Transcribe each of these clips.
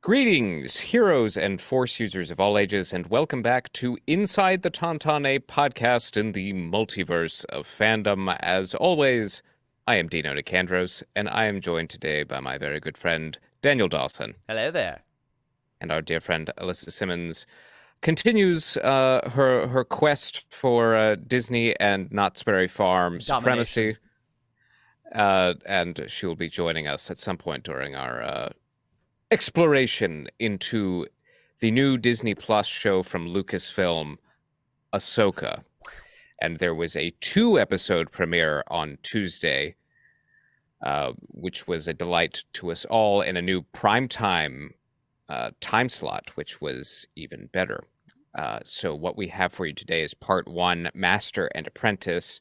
Greetings, heroes and Force users of all ages, and welcome back to Inside the Tauntaun, a podcast in the multiverse of fandom. As always, I am Dino Nicandros, and I am joined today by my very good friend, Daniel Dawson. Hello there. And our dear friend, Alyssa Simmons, continues her quest for Disney and Knott's Berry Farm supremacy. And she will be joining us at some point during our exploration into the new Disney Plus show from Lucasfilm, Ahsoka. And there was a 2-episode premiere on Tuesday, which was a delight to us all, in a new primetime time slot, which was even better. So what we have for you today is part 1, Master and Apprentice,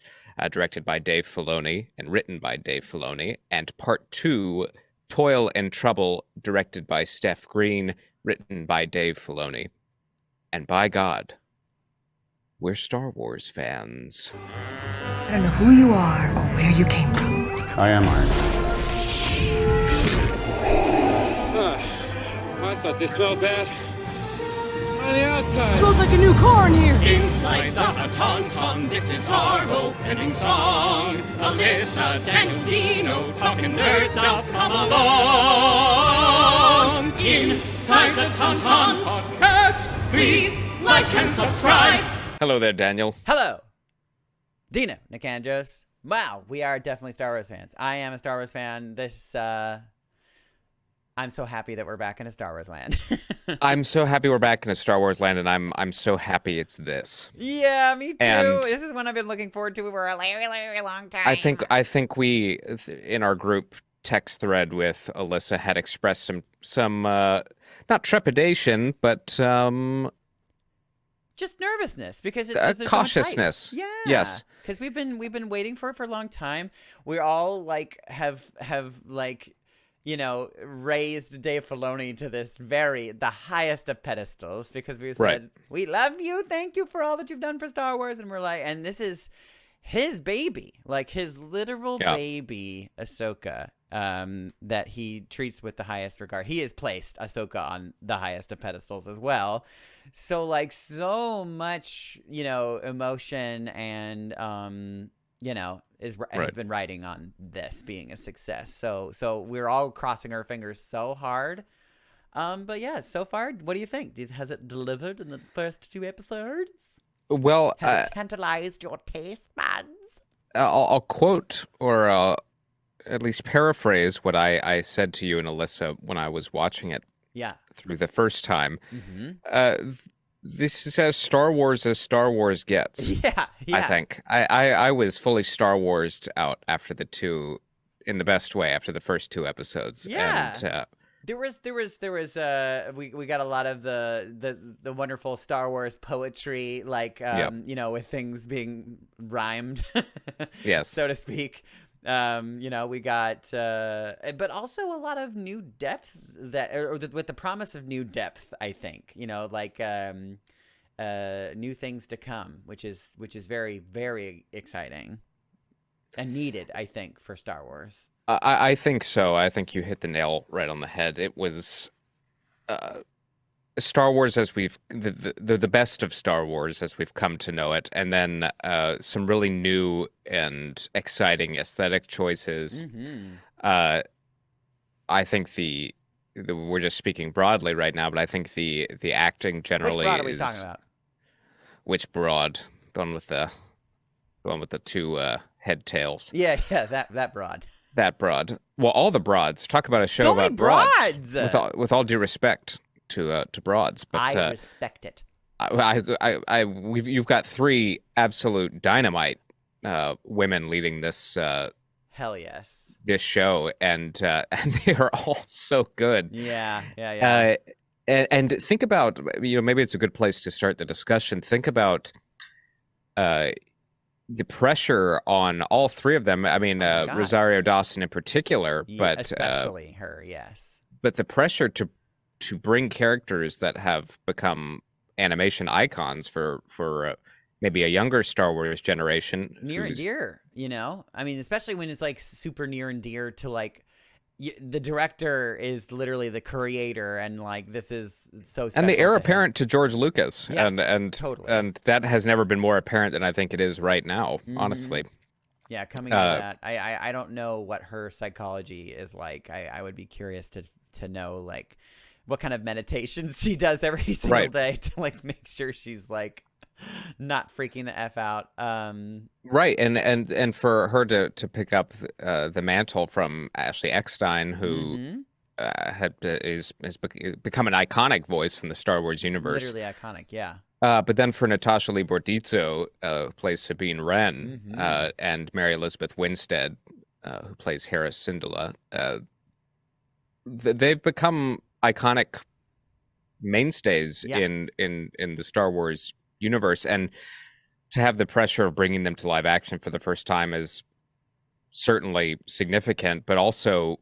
directed by Dave Filoni and written by Dave Filoni, and part 2, Toil and Trouble, directed by Steph Green, written by Dave Filoni. And by God, we're Star Wars fans. I don't know who you are or where you came from. I am Iron. I thought they smelled bad. On the outside. Smells like a new car in here. Inside the Tauntaun, this is our opening song. Alyssa, Daniel, Dino, talking nerd stuff, come along. Inside the Tauntaun podcast, please like and subscribe. Hello there, Daniel. Hello. Dino Nicandros. Wow, we are definitely Star Wars fans. I am a Star Wars fan. I'm so happy that we're back in a Star Wars land. I'm so happy we're back in a Star Wars land, and I'm so happy it's this. Yeah, me too. And this is one I've been looking forward to for a very, very long time. I think we, in our group text thread with Alyssa, had expressed some not trepidation, but just nervousness, because it's just, cautiousness. So much hype. Yeah. Yes. Because we've been waiting for it for a long time. We all have raised Dave Filoni to the highest of pedestals, because we said, right, we love you, thank you for all that you've done for Star Wars, and we're like, and this is his baby, like his literal baby, Ahsoka, that he treats with the highest regard. He has placed Ahsoka on the highest of pedestals as well. So so much, emotion and, has been riding on this being a success. So we're all crossing our fingers so hard. But yeah, so far, what do you think? Has it delivered in the first 2 episodes? Well, has it tantalized your taste buds? I'll quote, or at least paraphrase, what I said to you and Alyssa when I was watching it. Yeah. Through the first time. Mm-hmm. This is as Star Wars gets. Yeah. I think I was fully Star Warsed out after the 2, in the best way, after the first 2 episodes. Yeah. And, we got a lot of the wonderful Star Wars poetry, with things being rhymed, yes, so to speak. We got, but also a lot of new depth with the promise of new depth, I think, new things to come, which is very, very exciting and needed, I think, for Star Wars. I think so. I think you hit the nail right on the head. It was, Star Wars as we've the best of Star Wars as we've come to know it, and then some really new and exciting aesthetic choices. Mm-hmm. I think we're just speaking broadly right now, but I think the acting generally. Which broad are we talking about? Which broad? The one with the 2 head tails. Yeah, that broad. That broad. Well, all the brods. Talk about a show so about many broads. With all due respect to broads, but I respect it. You've got 3 absolute dynamite women leading this. Hell yes. This show, and they are all so good. Yeah. And think about, maybe it's a good place to start the discussion. Think about the pressure on all 3 of them. I mean, Rosario Dawson in particular, but especially her, yes. But the pressure to bring characters that have become animation icons for maybe a younger Star Wars generation. Near and dear, I mean, especially when it's super near and dear to the director is literally the creator, and like this is so special. And the heir to apparent to George Lucas, Yeah, and totally. and that has never been more apparent than I think it is right now. Honestly, yeah, coming into that, I don't know what her psychology is like. I would be curious to know like what kind of meditations she does every single day to like make sure she's like not freaking the F out. Right, and for her to pick up the mantle from Ashley Eckstein, who has become an iconic voice in the Star Wars universe. Literally iconic, yeah. But then for Natasha Leigh Bordizzo, who plays Sabine Wren, and Mary Elizabeth Winstead, who plays Hera Syndulla, they've become iconic mainstays in the Star Wars universe, and to have the pressure of bringing them to live action for the first time is certainly significant, but also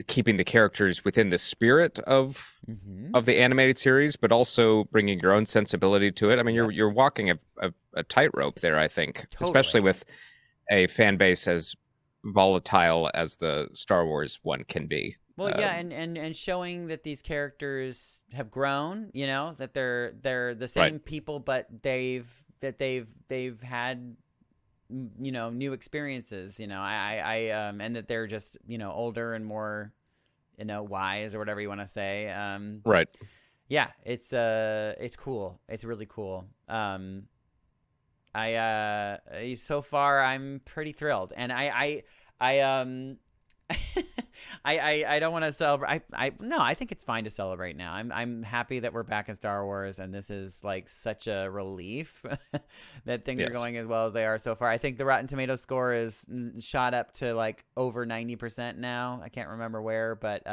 keeping the characters within the spirit of the animated series, but also bringing your own sensibility to it. I mean, you're walking a tightrope there, I think, especially with a fan base as volatile as the Star Wars one can be. Well, yeah, and showing that these characters have grown, you know, that they're the same people, but they've had, you know, new experiences, you know, and that they're just, you know, older and more, you know, wise or whatever you want to say. Right. Yeah, it's cool. It's really cool. So far I'm pretty thrilled, and I don't want to celebrate. No, I think it's fine to celebrate now. I'm happy that we're back in Star Wars, and this is like such a relief that things are going as well as they are so far. I think the Rotten Tomatoes score is shot up to like over 90% now. I can't remember where, but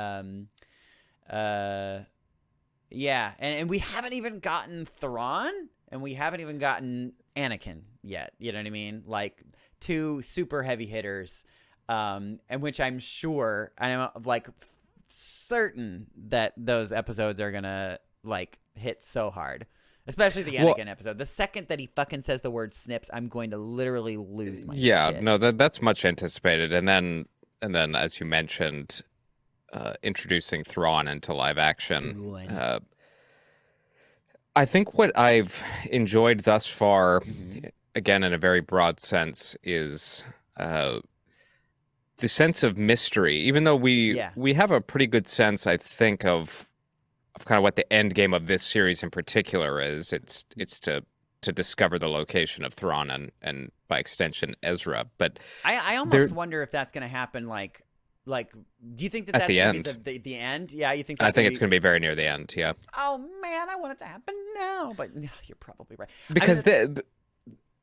yeah, and we haven't even gotten Thrawn, and we haven't even gotten Anakin yet. You know what I mean? Like two super heavy hitters. And which I'm sure, I'm like certain that those episodes are gonna like hit so hard, especially the Anakin episode. The second that he fucking says the word snips, I'm going to literally lose my shit. No, that's much anticipated. And then as you mentioned, introducing Thrawn into live action. I think what I've enjoyed thus far, again in a very broad sense, is the sense of mystery. Even though we have a pretty good sense, I think, of kind of what the end game of this series in particular is. It's to discover the location of Thrawn and by extension Ezra. But I almost wonder if that's going to happen. Like, do you think that's going to be the end? Yeah, you think? I think it's going to be very near the end. Yeah. Oh man, I want it to happen now, but you're probably right. Because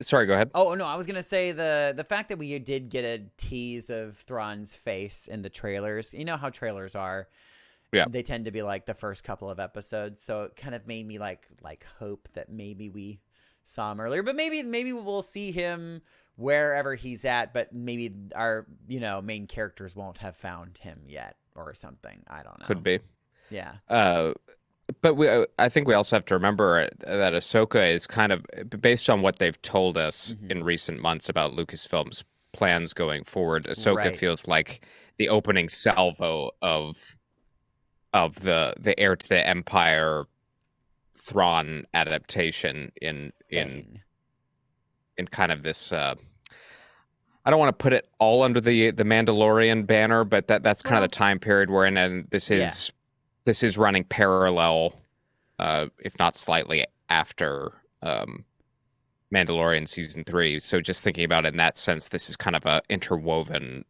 sorry, go ahead. Oh no, I was gonna say the fact that we did get a tease of Thrawn's face in the trailers. You know how trailers are. Yeah. They tend to be like the first couple of episodes, so it kind of made me like hope that maybe we saw him earlier, but maybe we'll see him wherever he's at, but maybe our, you know, main characters won't have found him yet or something. I don't know. Could be. Yeah. But I think we also have to remember that Ahsoka is kind of, based on what they've told us in recent months about Lucasfilm's plans going forward, Ahsoka feels like the opening salvo of the Heir to the Empire Thrawn adaptation in kind of this. I don't want to put it all under the Mandalorian banner, but that's kind of the time period we're in, and this is running parallel, if not slightly after Mandalorian season 3. So just thinking about it in that sense, this is kind of a interwoven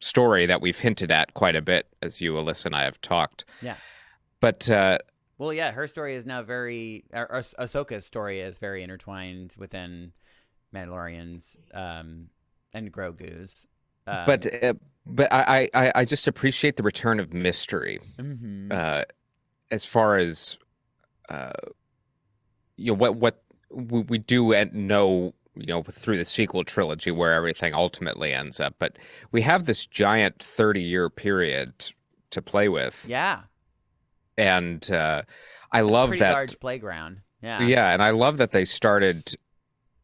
story that we've hinted at quite a bit, as you, Alyssa, and I have talked. Yeah. But well, yeah, her story is now Ahsoka's story is very intertwined within Mandalorian's and Grogu's. But I just appreciate the return of mystery. As far as you know, what we do know, you know, through the sequel trilogy where everything ultimately ends up, but we have this giant 30-year period to play with. Yeah. And I love that large playground. Yeah. Yeah, and I love that they started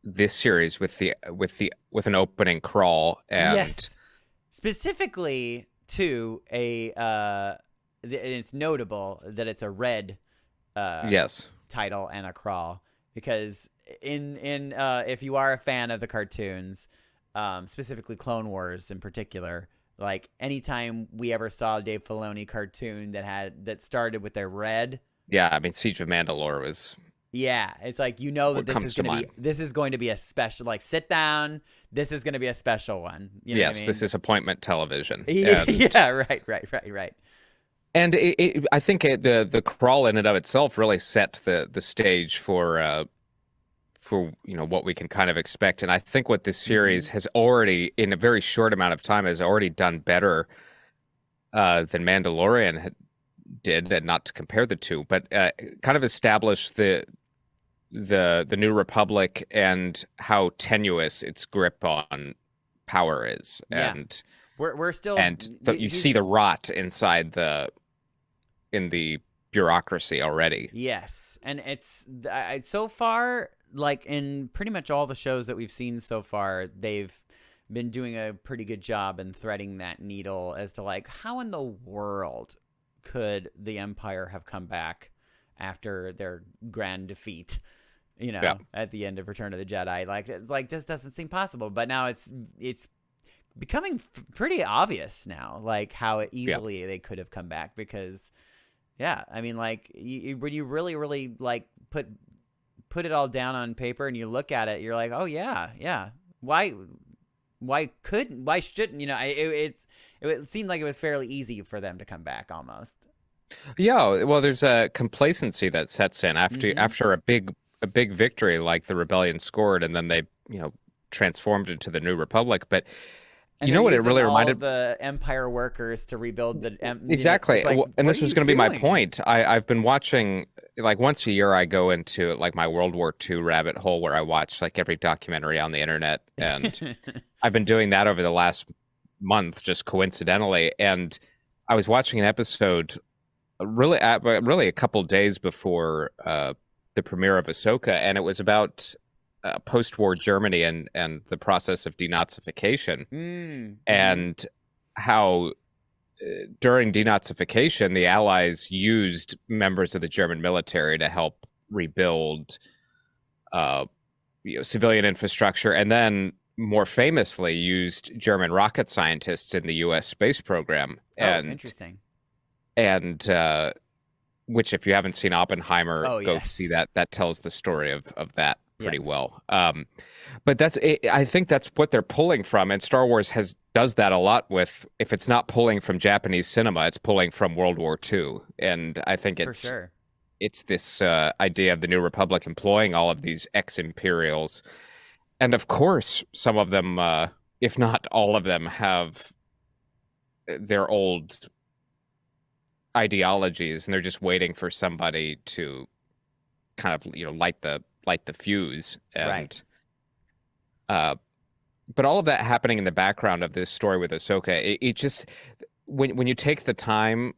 this series with an opening crawl, and yes. Specifically two, it's notable that it's a red yes. title and a crawl, because if you are a fan of the cartoons, specifically Clone Wars in particular, like anytime we ever saw a Dave Filoni cartoon that started with their red. Yeah, I mean, Siege of Mandalore was. Yeah, it's like, that this is going to be a special, like, sit down. This is going to be a special one. You know what I mean? This is appointment television. Yeah, right. And I think the crawl in and of itself really set the stage for what we can kind of expect. And I think what this series has already, in a very short amount of time, has already done better than Mandalorian did, and not to compare the two, but kind of established the New Republic and how tenuous its grip on power is. Yeah. And we're still, and you see the rot inside in the bureaucracy already. Yes, and it's so far, like in pretty much all the shows that we've seen so far, they've been doing a pretty good job in threading that needle as to, like, how in the world could the Empire have come back after their grand defeat, at the end of Return of the Jedi. Like this doesn't seem possible, but now it's becoming pretty obvious now, like how easily they could have come back, because I mean, like, when you really, really, like, put it all down on paper and you look at it, you're like, oh yeah. Why shouldn't, it seemed like it was fairly easy for them to come back almost. Yeah, well, there's a complacency that sets in after a big victory like the Rebellion scored, and then they, transformed into the New Republic. But you know what it really reminded the Empire workers to rebuild the exactly. Like, and this was going to be my point. I've been watching, like, once a year I go into, like, my World War II rabbit hole where I watch, like, every documentary on the internet, and I've been doing that over the last month just coincidentally. And I was watching an episode really a couple days before the premiere of Ahsoka, and it was about post-war Germany and the process of denazification, and how during denazification the Allies used members of the German military to help rebuild civilian infrastructure, and then more famously used German rocket scientists in the U.S. space program. Interesting. And which, if you haven't seen Oppenheimer, go yes. see that. That tells the story of that pretty well. But I think that's what they're pulling from, and Star Wars does that a lot with, if it's not pulling from Japanese cinema, it's pulling from World War II. And I think For sure. It's this idea of the New Republic employing all of these ex-Imperials. And of course, some of them, if not all of them, have their old ideologies, and they're just waiting for somebody to kind of, light the fuse. And but all of that happening in the background of this story with Ahsoka, it just, when you take the time,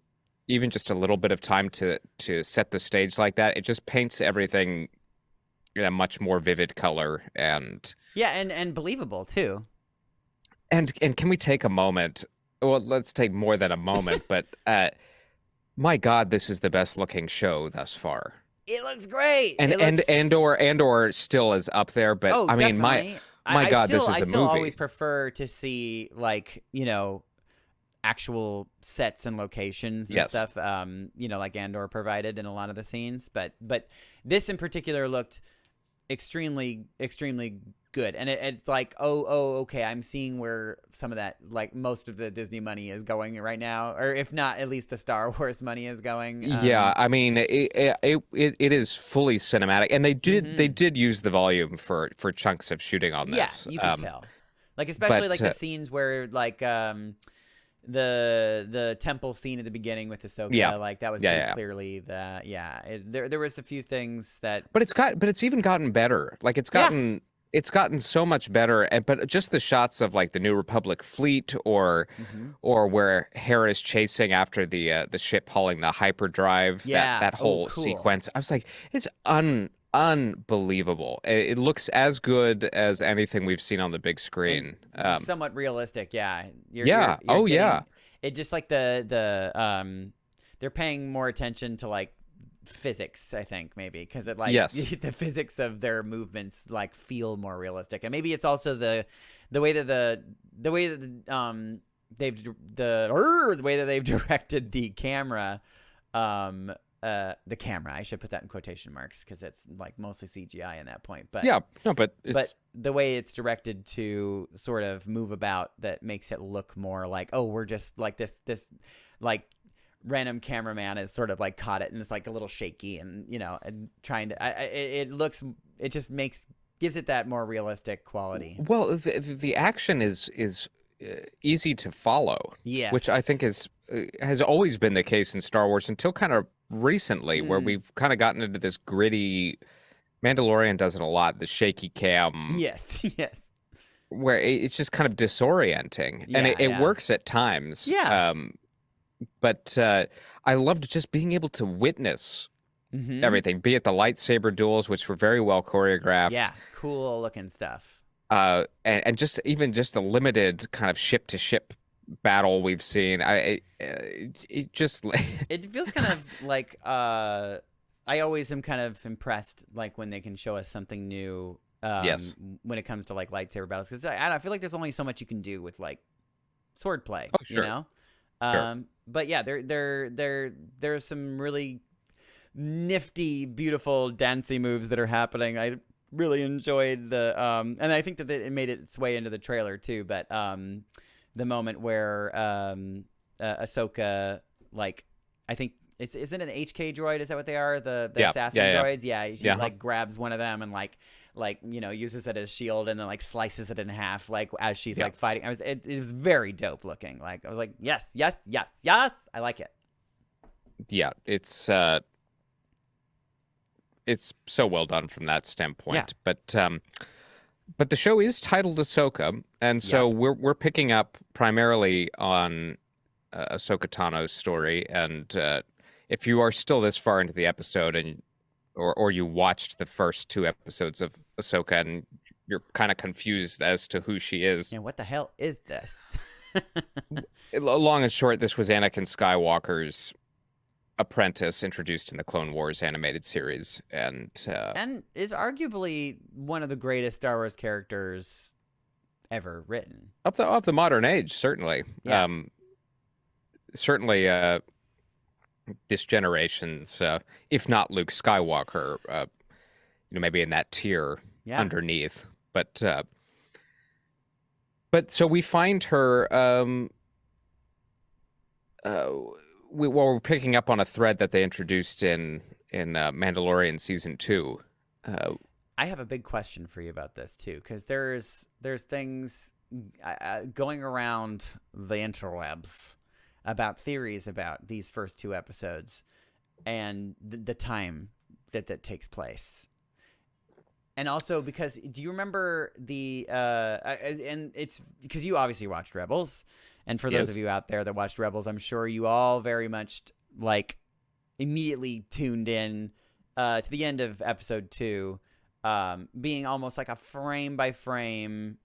even just a little bit of time to set the stage like that, it just paints everything in a much more vivid color, and believable too. And can we take a moment? Well, let's take more than a moment, but my God, this is the best looking show thus far. It looks great. Andor still is up there, but I mean, definitely. my God, this is a movie. I still always prefer to see, like, actual sets and locations and stuff, like Andor provided in a lot of the scenes. But this in particular looked extremely, extremely good. And it's like, okay, I'm seeing where some of that, like, most of the Disney money is going right now, or if not, at least the Star Wars money is going. I mean, it is fully cinematic, and they did use the volume for chunks of shooting on this. Yeah, you can tell. Like, especially like the scenes where, like, the temple scene at the beginning with Ahsoka, like, that was pretty clearly that. There was a few things that, but it's even gotten better. Like, it's gotten so much better. But just the shots of, like, the New Republic fleet, or where Hera is chasing after the ship hauling the hyperdrive, that whole sequence, I was like, it's unbelievable. It looks as good as anything we've seen on the big screen. Somewhat realistic, yeah. it just like they're paying more attention to like physics, I think, maybe, because it like the physics of their movements like feel more realistic, and maybe it's also the way that the way that they've directed the camera, the camera. I should put that in quotation marks because it's like mostly CGI in that point. But but the way it's directed to sort of move about that makes it look more like, oh, we're just like this like random cameraman is sort of like caught it and it's like a little shaky and and trying to it just gives it that more realistic quality. Well, the action is easy to follow, which I think has always been the case in Star Wars until kind of recently, where we've kind of gotten into this gritty. Mandalorian does it a lot, the shaky cam. Yes. Where it's just kind of disorienting, and it works at times. But I loved just being able to witness everything, be it the lightsaber duels, which were very well choreographed. Yeah, cool looking stuff. And just even just the limited kind of ship-to-ship battle we've seen. It just... It feels kind of like... I always am kind of impressed like when they can show us something new when it comes to like lightsaber battles. Because I feel like there's only so much you can do with like sword play, Sure. But yeah, there's some really nifty, beautiful dancey moves that are happening. I really enjoyed the and I think that it made its way into the trailer too. But the moment where Ahsoka, like, I think isn't it an HK droid? Is that what they are? The assassin droids? Yeah. She like grabs one of them and like uses it as shield and then like slices it in half like as she's like fighting. It was very dope looking. Like I was like, yes, I like it. Yeah, it's so well done from that standpoint. Yeah. But the show is titled Ahsoka, and so we're picking up primarily on Ahsoka Tano's story. And if you are still this far into the episode and or you watched the first 2 episodes of Ahsoka and you're kind of confused as to who she is. Yeah, what the hell is this? Long and short, this was Anakin Skywalker's apprentice introduced in the Clone Wars animated series. And is arguably one of the greatest Star Wars characters ever written. Of the modern age, certainly. Yeah. Certainly this generation's, if not Luke Skywalker, maybe in that tier underneath. But so we find her. We're picking up on a thread that they introduced in Mandalorian season 2. I have a big question for you about this too, because there's things going around the interwebs about theories about these first 2 episodes and the time that takes place. And also because, do you remember and it's because you obviously watched Rebels, and for those of you out there that watched Rebels, I'm sure you all very much like immediately tuned in to the end of episode 2, being almost like a frame by frame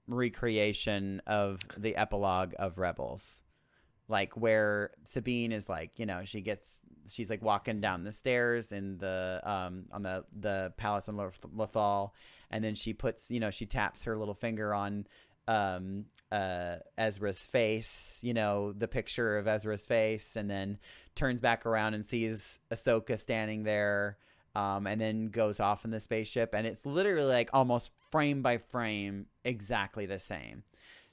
recreation of the epilogue of Rebels. Like where Sabine is like, she's like walking down the stairs in the on the palace in Lothal, and then she puts, she taps her little finger on Ezra's face, the picture of Ezra's face, and then turns back around and sees Ahsoka standing there, and then goes off in the spaceship, and it's literally like almost frame by frame exactly the same.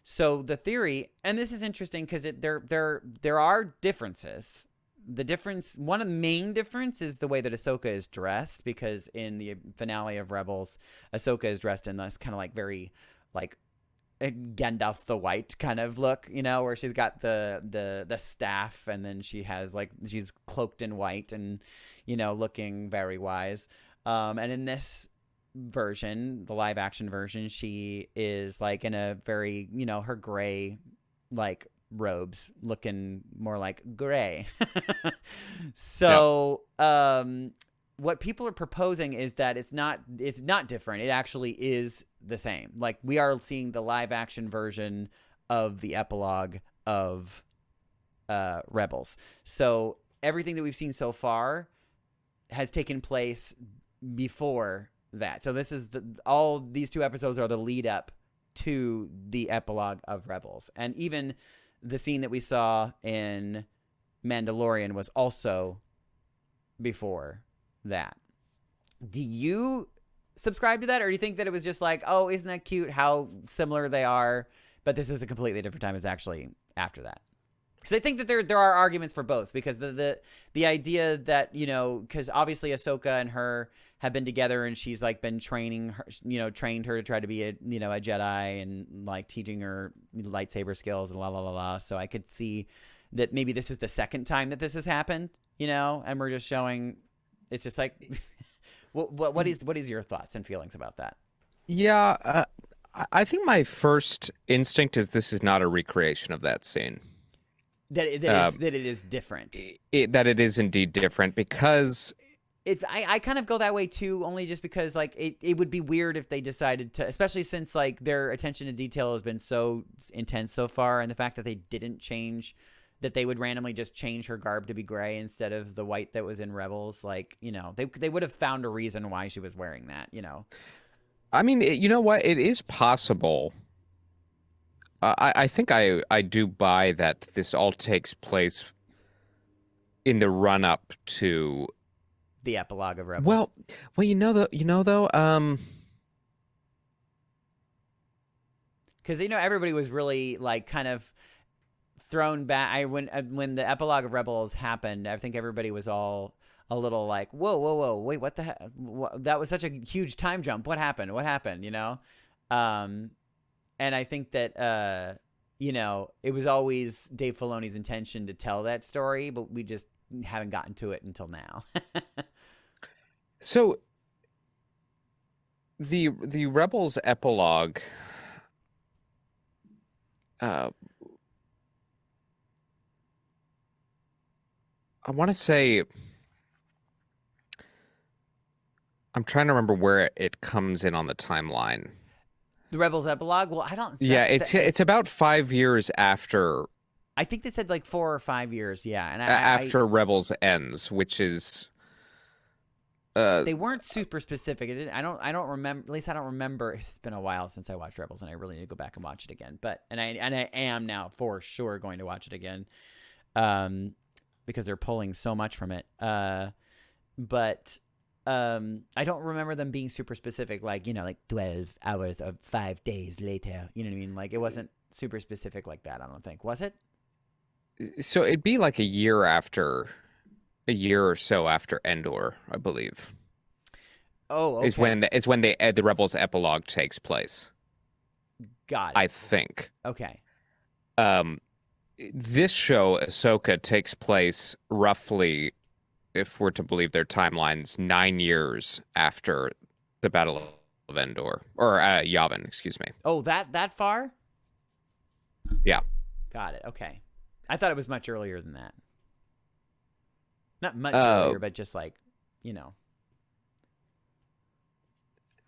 So the theory, and this is interesting because there are differences. One of the main difference is the way that Ahsoka is dressed, because in the finale of Rebels, Ahsoka is dressed in this kind of like very like Gandalf the White kind of look, where she's got the staff, and then she's cloaked in white and looking very wise. And in this version, the live action version, she is like in a very, her gray like robes, looking more like gray. So what people are proposing is that it's not different. It actually is the same. Like we are seeing the live action version of the epilogue of Rebels. So everything that we've seen so far has taken place before that. So this is all these 2 episodes are the lead up to the epilogue of Rebels. And even the scene that we saw in Mandalorian was also before that. Do you subscribe to that, or do you think that it was just like, oh, isn't that cute how similar they are, but this is a completely different time? It's actually after that? Because I think that there are arguments for both, because the idea that, you know, because obviously Ahsoka and her have been together, and she's like been training her, you know, trained her to try to be a, you know, a Jedi, and like teaching her lightsaber skills and la la la la. So I could see that maybe this is the second time that this has happened, you know, and we're just showing. It's just like, what is your thoughts and feelings about that? Yeah, I think my first instinct is this is not a recreation of that scene. That it is different. That it is indeed different, because I kind of go that way too, only just because like it would be weird if they decided to, especially since like their attention to detail has been so intense so far, and the fact that they didn't change, that they would randomly just change her garb to be gray instead of the white that was in Rebels. Like, you know, they would have found a reason why she was wearing that, you know. I mean, you know what? It is possible. I think I do buy that this all takes place in the run up to the epilogue of Rebels. Well, you know though, because you know everybody was really like kind of thrown back. When the epilogue of Rebels happened, I think everybody was all a little like, whoa, wait, what the heck? That was such a huge time jump. What happened? You know. And I think that, you know, it was always Dave Filoni's intention to tell that story, but we just haven't gotten to it until now. So the Rebels epilogue, I want to say, I'm trying to remember where it comes in on the timeline. The Rebels epilogue? Well, I don't... Yeah, it's about 5 years after... I think they said like 4 or 5 years, yeah. And after Rebels ends, which is... they weren't super specific. I don't remember... At least I don't remember. It's been a while since I watched Rebels, and I really need to go back and watch it again. But I am now for sure going to watch it again, because they're pulling so much from it. But... I don't remember them being super specific, like, you know, like 12 hours or 5 days later. You know what I mean? Like, it wasn't super specific like that, I don't think. Was it? So it'd be like a year or so after Endor, I believe. Oh, okay. Is when the Rebels epilogue takes place. Got it. I think. Okay. This show, Ahsoka, takes place roughly, if we're to believe their timelines, 9 years after the Battle of Endor, or Yavin, excuse me. Oh, that far? Yeah. Got it. Okay. I thought it was much earlier than that. Not much earlier, but just like, you know.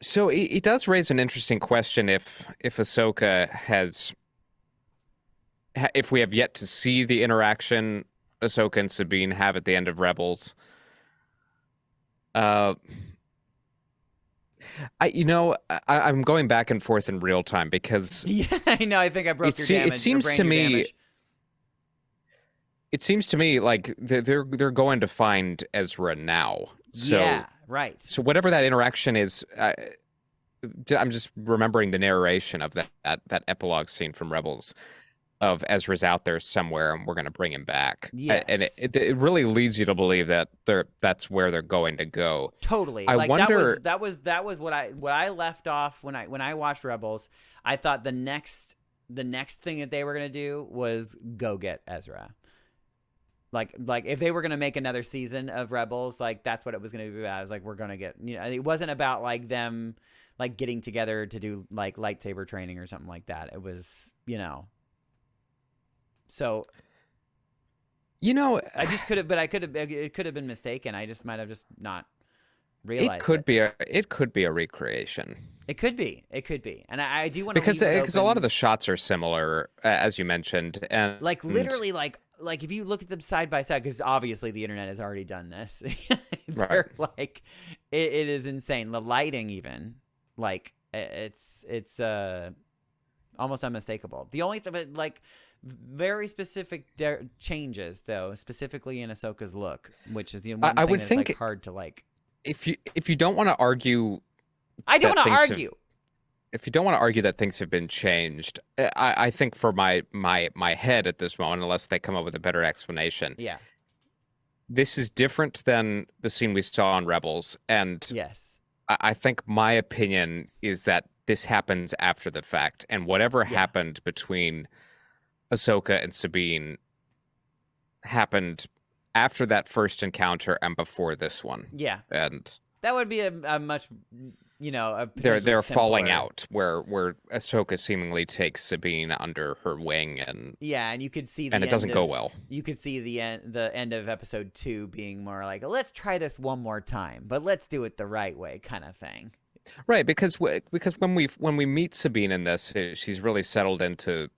So it does raise an interesting question if Ahsoka if we have yet to see the interaction Ahsoka and Sabine have at the end of Rebels. I'm going back and forth in real time because yeah, I know. I think I broke your damage. It seems to me like they're going to find Ezra now. So, yeah, right. So whatever that interaction is, I'm just remembering the narration of that epilogue scene from Rebels. Of Ezra's out there somewhere, and we're going to bring him back. Yes. And it really leads you to believe that that's where they're going to go. Totally. I wonder. That was what I left off when I watched Rebels. I thought the next thing that they were going to do was go get Ezra. Like if they were going to make another season of Rebels, like that's what it was going to be about. I was like, we're going to get, you know, it wasn't about like them like getting together to do like lightsaber training or something like that. It was, you know. So, you know, I just could have, but it could have been mistaken. I just might have just not realized. It could be a recreation. It could be, and I do want to because a lot of the shots are similar, as you mentioned, and like literally like like if you look at them side by side, because obviously the internet has already done this. Right. They're like, it is insane. The lighting, even like it's almost unmistakable. The only thing, but like very specific changes though, specifically in Ahsoka's look, which is the one thing that's like hard to like. If you don't want to argue, I don't want to argue. If you don't want to argue that things have been changed, I think for my head at this moment, unless they come up with a better explanation, this is different than the scene we saw on Rebels, and yes, I think my opinion is that this happens after the fact, and whatever happened between Ahsoka and Sabine happened after that first encounter and before this one. Yeah, and that would be a much. They're falling out where Ahsoka seemingly takes Sabine under her wing, and you could see it doesn't go well. You could see the end of episode 2 being more like, let's try this one more time, but let's do it the right way, kind of thing. Right, because when we meet Sabine in this, she's really settled into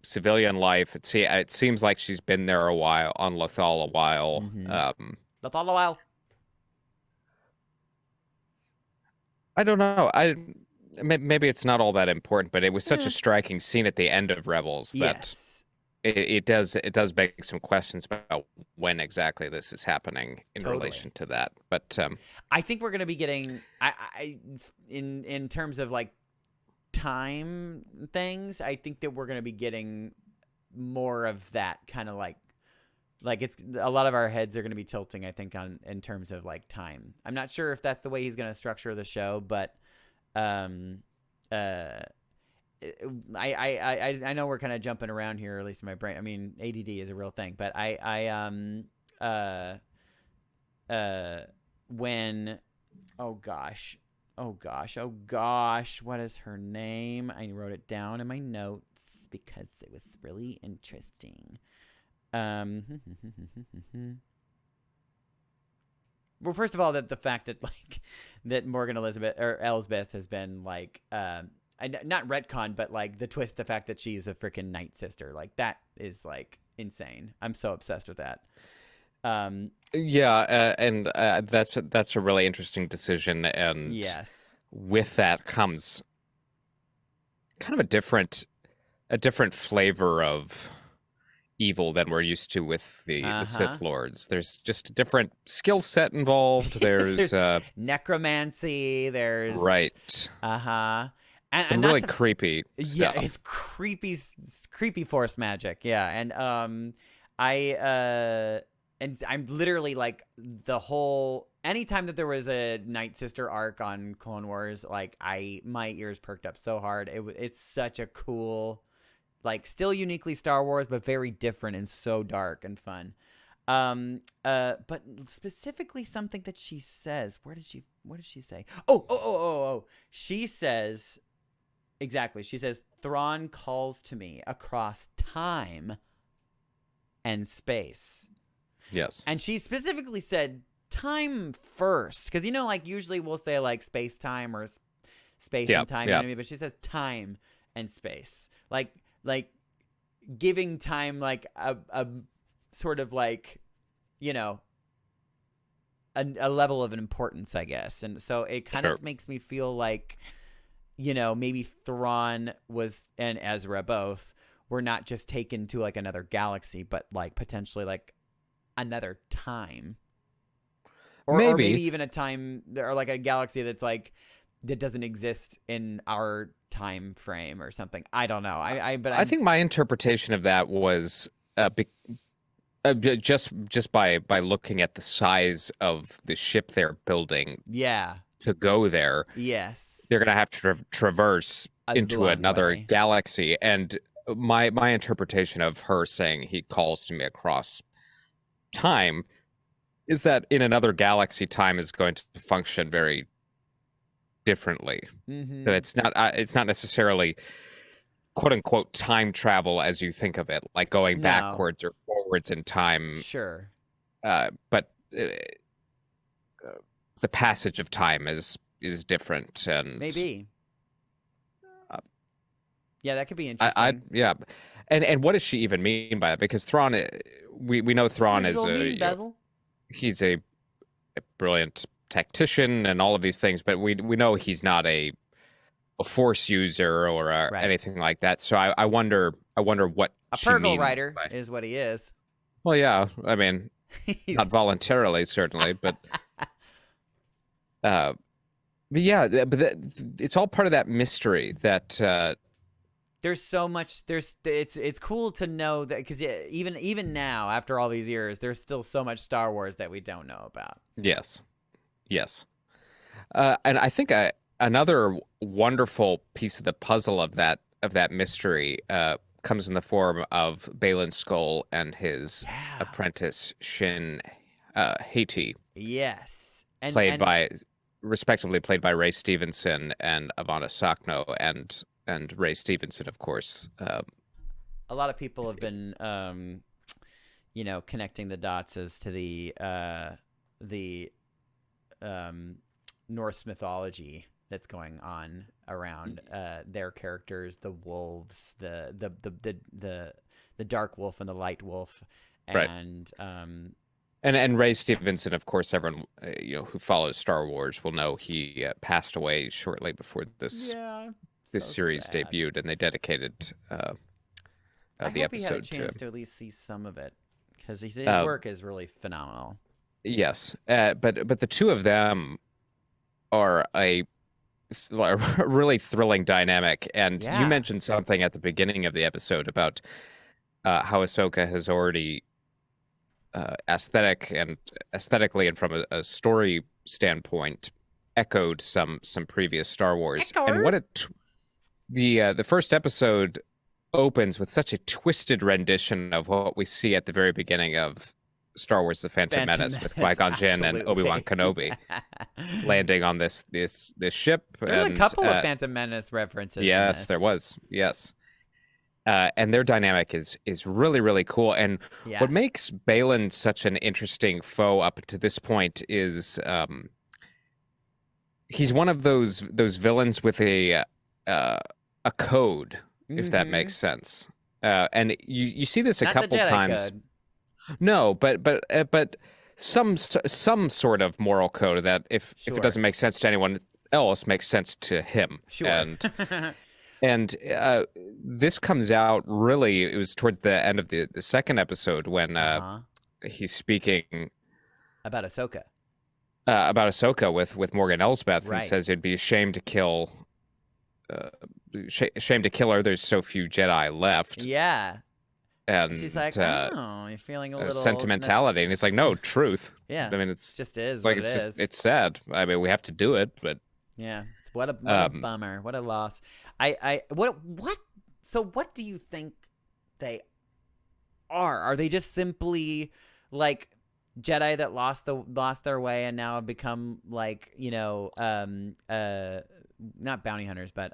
civilian life. It seems like she's been there a while on Lothal a while. Mm-hmm. Lothal a while. I don't know. Maybe it's not all that important, but it was such a striking scene at the end of Rebels that it does beg some questions about when exactly this is happening in relation to that. But I think we're going to be getting in terms of like time things. I think that we're going to be getting more of that kind of like it's a lot of our heads are going to be tilting, I think, in terms of like time. I'm not sure if that's the way he's going to structure the show, but I know we're kind of jumping around here, at least in my brain. I mean, ADD is a real thing, but when oh gosh, what is her name? I wrote it down in my notes because it was really interesting. Well, first of all, that the fact that like that Morgan Elsbeth has been like not retcon, but like the fact that she's a freaking Night Sister, like that is like insane. I'm so obsessed with that. and that's a really interesting decision, and yes, with that comes kind of a different flavor of evil than we're used to with the Sith Lords. There's just a different skill set involved. There's necromancy. There's right. And some really creepy stuff. Yeah, it's creepy force magic. Yeah, and I'm literally like the whole. Anytime that there was a Night Sister arc on Clone Wars, like my ears perked up so hard. It's such a cool. Like still uniquely Star Wars, but very different and so dark and fun. But specifically something that she says. What did she say? Oh. She says, exactly. She says, Thrawn calls to me across time and space. Yes. And she specifically said time first. Because, like usually we'll say like space time or space and time. You know what I mean? But she says time and space. Like giving time like a sort of like, a level of importance, I guess. And so it kind of makes me feel like, maybe Thrawn and Ezra both were not just taken to like another galaxy, but like potentially like another time. Or maybe even a time or like a galaxy that's like that doesn't exist in our time frame or something. I don't know. I think my interpretation of that was just by looking at the size of the ship they're building. Yeah. To go there. Yes. They're gonna have to traverse into another galaxy, and my interpretation of her saying he calls to me across time is that in another galaxy, time is going to function very differently. Mm-hmm. That it's not necessarily quote unquote time travel as you think of it, like going backwards or forwards in time. Sure. But the passage of time is different, and maybe. Yeah, that could be interesting. And what does she even mean by that? Because Thrawn, we know Thrawn is Basil? he's a brilliant tactician and all of these things, but we know he's not a force user or anything like that. So I wonder what a Purgle rider is what he is. Well, yeah, I mean, not voluntarily certainly, but yeah, but it's all part of that mystery that. There's so much. It's cool to know that because even now, after all these years, there's still so much Star Wars that we don't know about. Yes, and I think another wonderful piece of the puzzle of that mystery comes in the form of Baylan Skoll and his apprentice Shin Hati. Yes, respectively played by Ray Stevenson and Ivana Sakno, and Ray Stevenson, of course. A lot of people have been, connecting the dots as to the Norse mythology that's going on around their characters, the wolves, the dark wolf and the light wolf, and And Ray Stevenson, of course, everyone who follows Star Wars will know he passed away shortly before this series debuted, and they dedicated the episode he had a chance to at least see some of it because his work is really phenomenal. Yes, but the two of them are a really thrilling dynamic, and you mentioned something at the beginning of the episode about how Ahsoka has already aesthetically and from a story standpoint echoed some previous Star Wars. And what the first episode opens with such a twisted rendition of what we see at the very beginning of Star Wars: The Phantom Menace with Qui-Gon Jinn and Obi-Wan Kenobi landing on this ship. There's a couple of Phantom Menace references. Yes, there was. Yes. And their dynamic is really, really cool. And what makes Baylan such an interesting foe up to this point is he's one of those villains with a code, if that makes sense. And you see this a couple times. Code. No, but some sort of moral code that if it doesn't make sense to anyone else, makes sense to him. Sure. And this comes out really, it was towards the end of the second episode when he's speaking about Ahsoka. With Morgan Elsbeth, and says it'd be a shame to kill her. There's so few Jedi left. Yeah. And she's like, oh, you're feeling a little sentimentality, and he's like, no, truth. Yeah. I mean, it's just is. It's like it's sad. I mean, we have to do it, but yeah. What a bummer. What a loss. So what do you think they are? Are they just simply like Jedi that lost their way and now have become like, not bounty hunters, but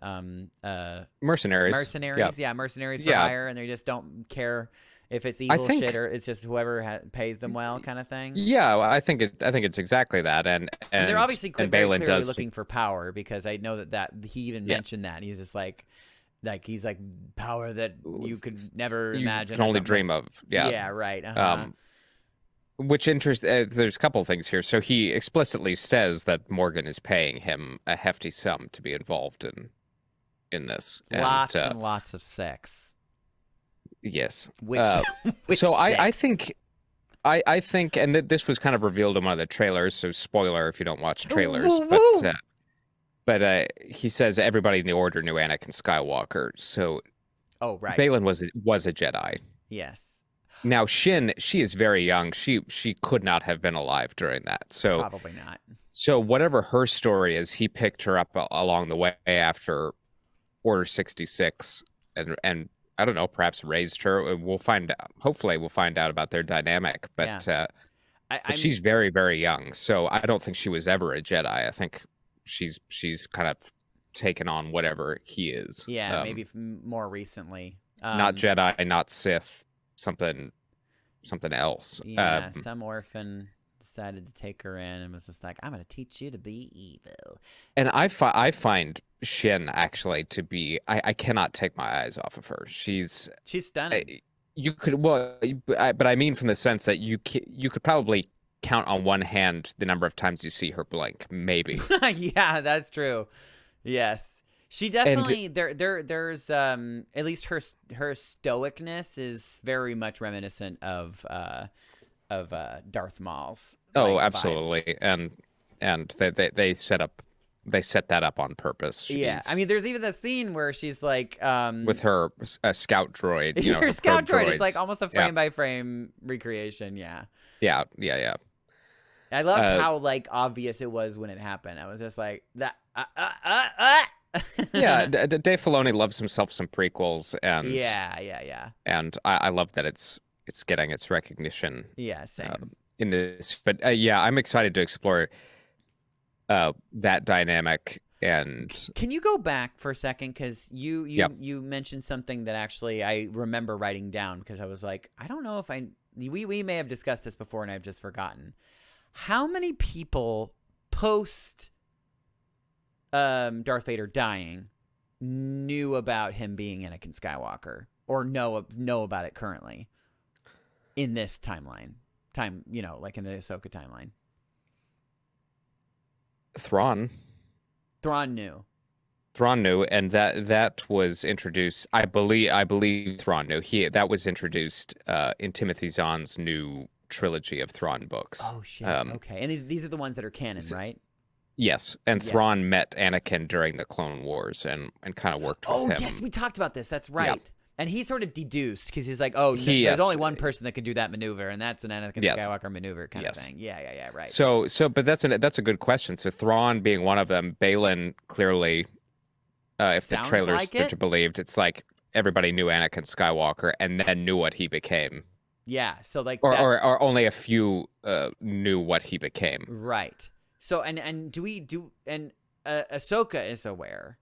mercenaries. Mercenaries, mercenaries for hire, and they just don't care if it's evil shit or it's just whoever pays them well, kind of thing. Yeah, well, I think it's exactly that, and they're obviously very Baylan clearly looking for power, because I know that he even mentioned that he's just like he's like power that you could never imagine, can only dream of. Yeah, right. Which there's a couple of things here. So he explicitly says that Morgan is paying him a hefty sum to be involved in this. Lots and lots of sex. Yes. Which so I think, and this was kind of revealed in one of the trailers. So spoiler if you don't watch trailers, but he says everybody in the Order knew Anakin Skywalker. So, Baylan was a Jedi. Yes. Now Shin, she is very young. She could not have been alive during that. So probably not. So whatever her story is, he picked her up along the way after Order 66, and I don't know, perhaps raised her. We'll find out. Hopefully, we'll find out about their dynamic. But, but she's very, very young, so I don't think she was ever a Jedi. I think she's kind of taken on whatever he is. Yeah, maybe more recently. Not Jedi, not Sith. Something else. Yeah, some orphan decided to take her in and was just like, I'm going to teach you to be evil. And I find Shin actually to be, I cannot take my eyes off of her. She's stunning. You could, well, but I mean from the sense that you could probably count on one hand the number of times you see her blink, maybe. Yeah, that's true. Yes. She definitely there's at least her stoicness is very much reminiscent of Darth Maul's. Oh, absolutely. Vibes. And they set that up on purpose. Yeah, I mean, there's even that scene where she's like, with her scout droid, you know, her scout droid. droids. It's like almost a frame by frame recreation. Yeah. Yeah. I loved how like obvious it was when it happened. I was just like that. Yeah, Dave Filoni loves himself some prequels, and yeah. And I love that it's getting its recognition. Yeah, same. In this, but yeah, I'm excited to explore that dynamic. And can you go back for a second, because you mentioned something that actually I remember writing down, because I was like, I don't know if we may have discussed this before and I've just forgotten. How many people post Darth Vader dying knew about him being Anakin Skywalker, or know about it currently in this timeline? Like in the Ahsoka timeline. Thrawn knew. Thrawn knew, and that was introduced. I believe Thrawn knew. That was introduced in Timothy Zahn's new trilogy of Thrawn books. Oh shit. Okay, and these are the ones that are canon, right? Yes, and Thrawn met Anakin during the Clone Wars and kind of worked with him. Oh yes, we talked about this. That's right. Yep. And he sort of deduced, because he's like, oh, there's only one person that could do that maneuver, and that's an Anakin Skywalker maneuver kind of thing. Yeah, right. So, but that's a good question. So Thrawn being one of them, Balin clearly, if Sounds the trailers like are believed, it's like everybody knew Anakin Skywalker and then knew what he became. Yeah, so like or only a few knew what he became. Right. So and Ahsoka is aware.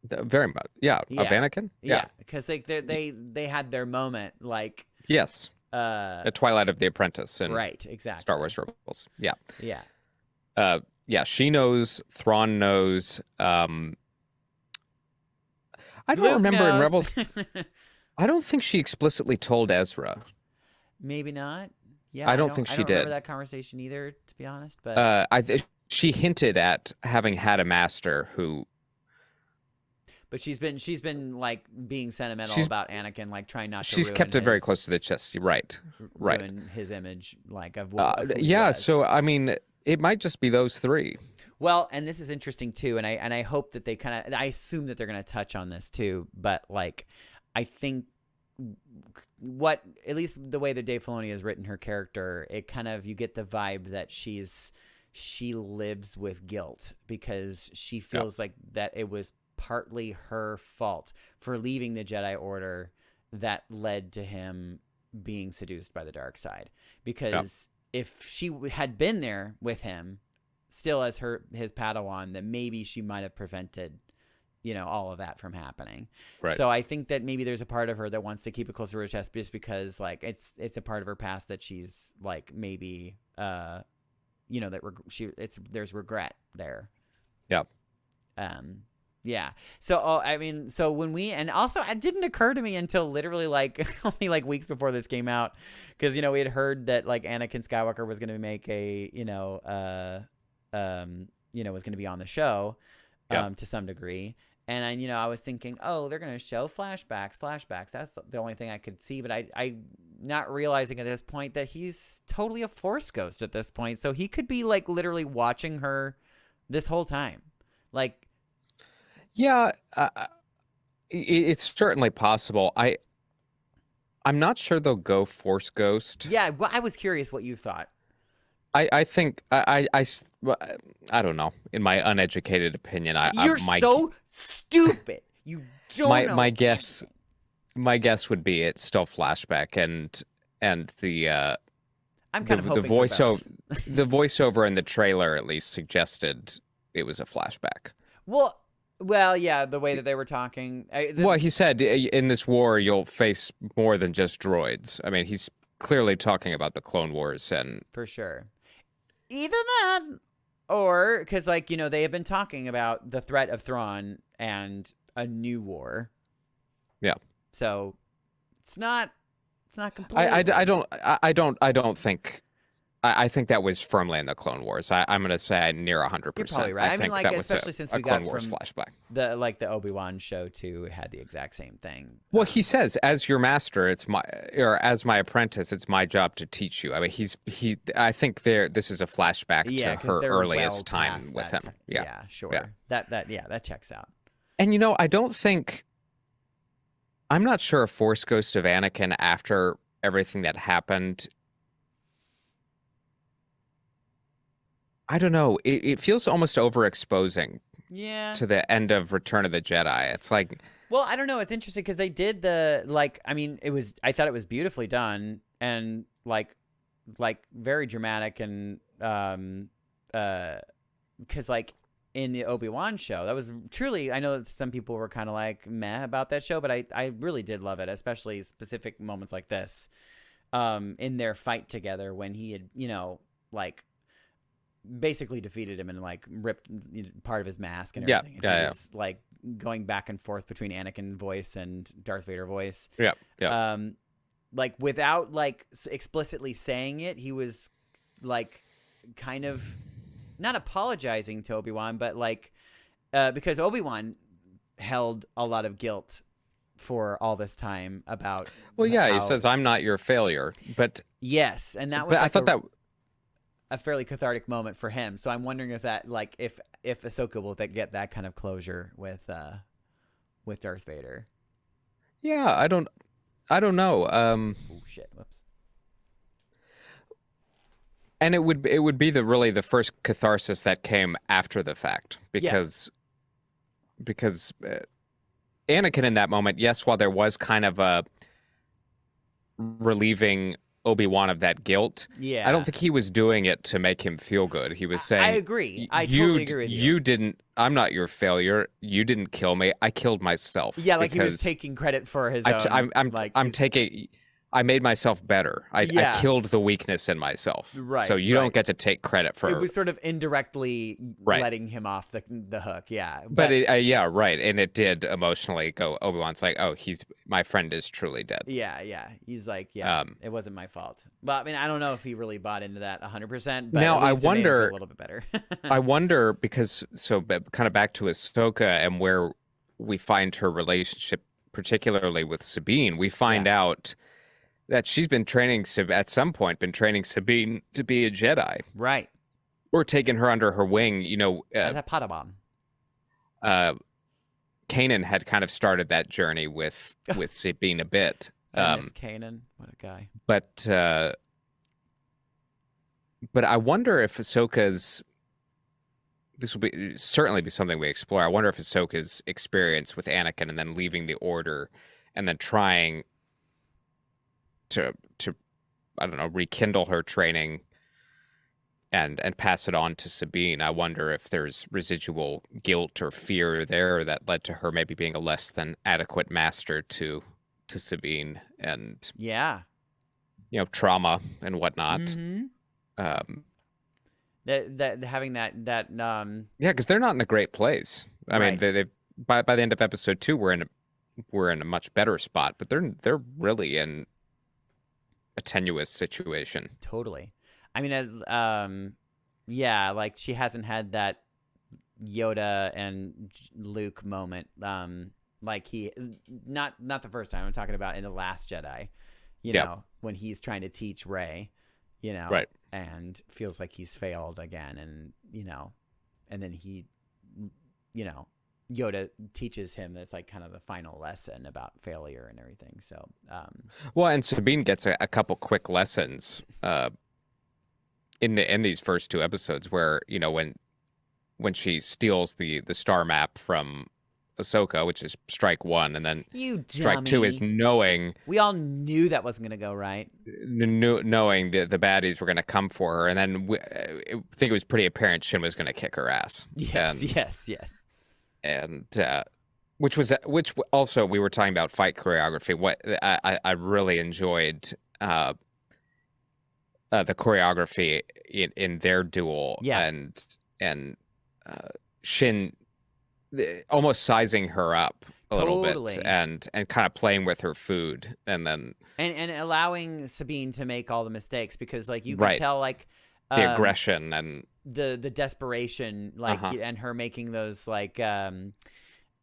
Very much, of Anakin. Yeah, because they had their moment, like yes, the Twilight of the Apprentice, and right, exactly. Star Wars Rebels. Yeah. She knows. Thrawn knows. I don't Luke remember knows. in Rebels. I don't think she explicitly told Ezra. Maybe not. Yeah, I don't think she did. Remember that conversation either, to be honest. But she hinted at having had a master who. But she's been like being sentimental about Anakin, like trying not to. She's kept it very close to the chest. Right. Ruin his image, like of what. Of who he was. So I mean, it might just be those three. Well, and this is interesting too, and I hope that they I assume that they're going to touch on this too. But like, I think at least the way that Dave Filoni has written her character, it kind of, you get the vibe that she lives with guilt, because she feels like that it was partly her fault for leaving the Jedi Order that led to him being seduced by the dark side. Because if she had been there with him still as his Padawan, then maybe she might have prevented all of that from happening. Right. So I think that maybe there's a part of her that wants to keep it close to her chest, just because like it's a part of her past that she's like maybe there's regret there. Yep. Yeah. So, so when and also it didn't occur to me until literally like only like weeks before this came out, because, we had heard that like Anakin Skywalker was going to make was going to be on the show, to some degree. And I was thinking, oh, they're going to show flashbacks. That's the only thing I could see. But I not realizing at this point that he's totally a Force ghost at this point. So he could be like literally watching her this whole time. Like, yeah, it's certainly possible. I'm not sure they'll go Force ghost. Yeah, well, I was curious what you thought. I think I don't know. In my uneducated opinion, you're so stupid. You don't know. My guess would be it's still flashback, and the I'm kind of hoping the voiceover the voiceover in the trailer at least suggested it was a flashback. Well, yeah, the way that they were talking. Well, he said in this war you'll face more than just droids. I mean, he's clearly talking about the Clone Wars, and for sure. Either that, or because they have been talking about the threat of Thrawn and a new war. Yeah. So it's not completely. I don't think. I think that was firmly in the Clone Wars. I'm going to say near 100%. You're probably right. I mean, like, that was especially since we Clone got Wars from flashback. the Obi-Wan show too had the exact same thing. Well, he says, "As your master, or as my apprentice, it's my job to teach you." I mean, I think this is a flashback to her earliest time with him. Yeah, sure. Yeah. That checks out. And I don't think. I'm not sure if Force Ghost of Anakin after everything that happened. I don't know. It feels almost overexposing. Yeah. To the end of Return of the Jedi, it's like. Well, I don't know. It's interesting because they did I thought it was beautifully done and like very dramatic and because like in the Obi-Wan show, that was truly. I know that some people were kind of like meh about that show, but I really did love it, especially specific moments like this, in their fight together when he had like. Basically defeated him and like ripped part of his mask and everything. Yeah, he was like going back and forth between Anakin voice and Darth Vader voice. Yeah. Like without like explicitly saying it, he was like kind of not apologizing to Obi-Wan, but like because Obi-Wan held a lot of guilt for all this time about. Well, yeah, he says, "I'm not your failure," but yes, and that was. But I thought that. A fairly cathartic moment for him. So I'm wondering if that, like, if Ahsoka will get that kind of closure with Darth Vader. Yeah, I don't know. Oh shit! Whoops. And it would be the first catharsis that came after the fact because Anakin in that moment, yes, while there was kind of a relieving Obi-Wan of that guilt. Yeah. I don't think he was doing it to make him feel good. He was saying, I agree. I totally agree with you. You didn't, I'm not your failure. You didn't kill me. I killed myself. Yeah, like he was taking credit for his own. I made myself better. I killed the weakness in myself. Right. So you don't get to take credit for it. Was sort of indirectly letting him off the hook. Yeah. But yeah, right. And it did emotionally go. Obi-Wan's like, oh, my friend is truly dead. Yeah, yeah. He's like, it wasn't my fault. Well, I mean, I don't know if he really bought into that 100%. But now at least I wonder it made him feel a little bit better. I wonder because kind of back to Ahsoka and where we find her relationship, particularly with Sabine, we find out that she's been training at some point Sabine to be a Jedi, right? Or taking her under her wing. As a Padawan. Kanan had kind of started that journey with Sabine a bit. I miss Kanan. What a guy. But I wonder if Ahsoka's. This will certainly be something we explore. I wonder if Ahsoka's experience with Anakin and then leaving the Order, and then trying to I don't know, rekindle her training and pass it on to Sabine. I wonder if there's residual guilt or fear there that led to her maybe being a less than adequate master to Sabine, and trauma and whatnot. Mm-hmm. That having that because they're not in a great place. I mean, they by the end of episode 2 we're in a much better spot, but they're really in a tenuous situation. Totally. I mean, like she hasn't had that Yoda and Luke moment. Like he, not the first time. I'm talking about in The Last Jedi. You know, when he's trying to teach Rey, right, and feels like he's failed again, and and then he, Yoda teaches him it's like kind of the final lesson about failure and everything. So, well, and Sabine gets a couple quick lessons in these first 2 episodes where when she steals the star map from Ahsoka, which is strike 1, and then strike 2 is knowing. We all knew that wasn't going to go right. Knowing the baddies were going to come for her, and then I think it was pretty apparent Shin was going to kick her ass. Yes. And which also we were talking about fight choreography. What I really enjoyed the choreography in their duel. Yeah. And Shin almost sizing her up a little Totally. bit and kind of playing with her food, and then and allowing Sabine to make all the mistakes, because like you can Right. tell like the aggression and the desperation, like and her making those like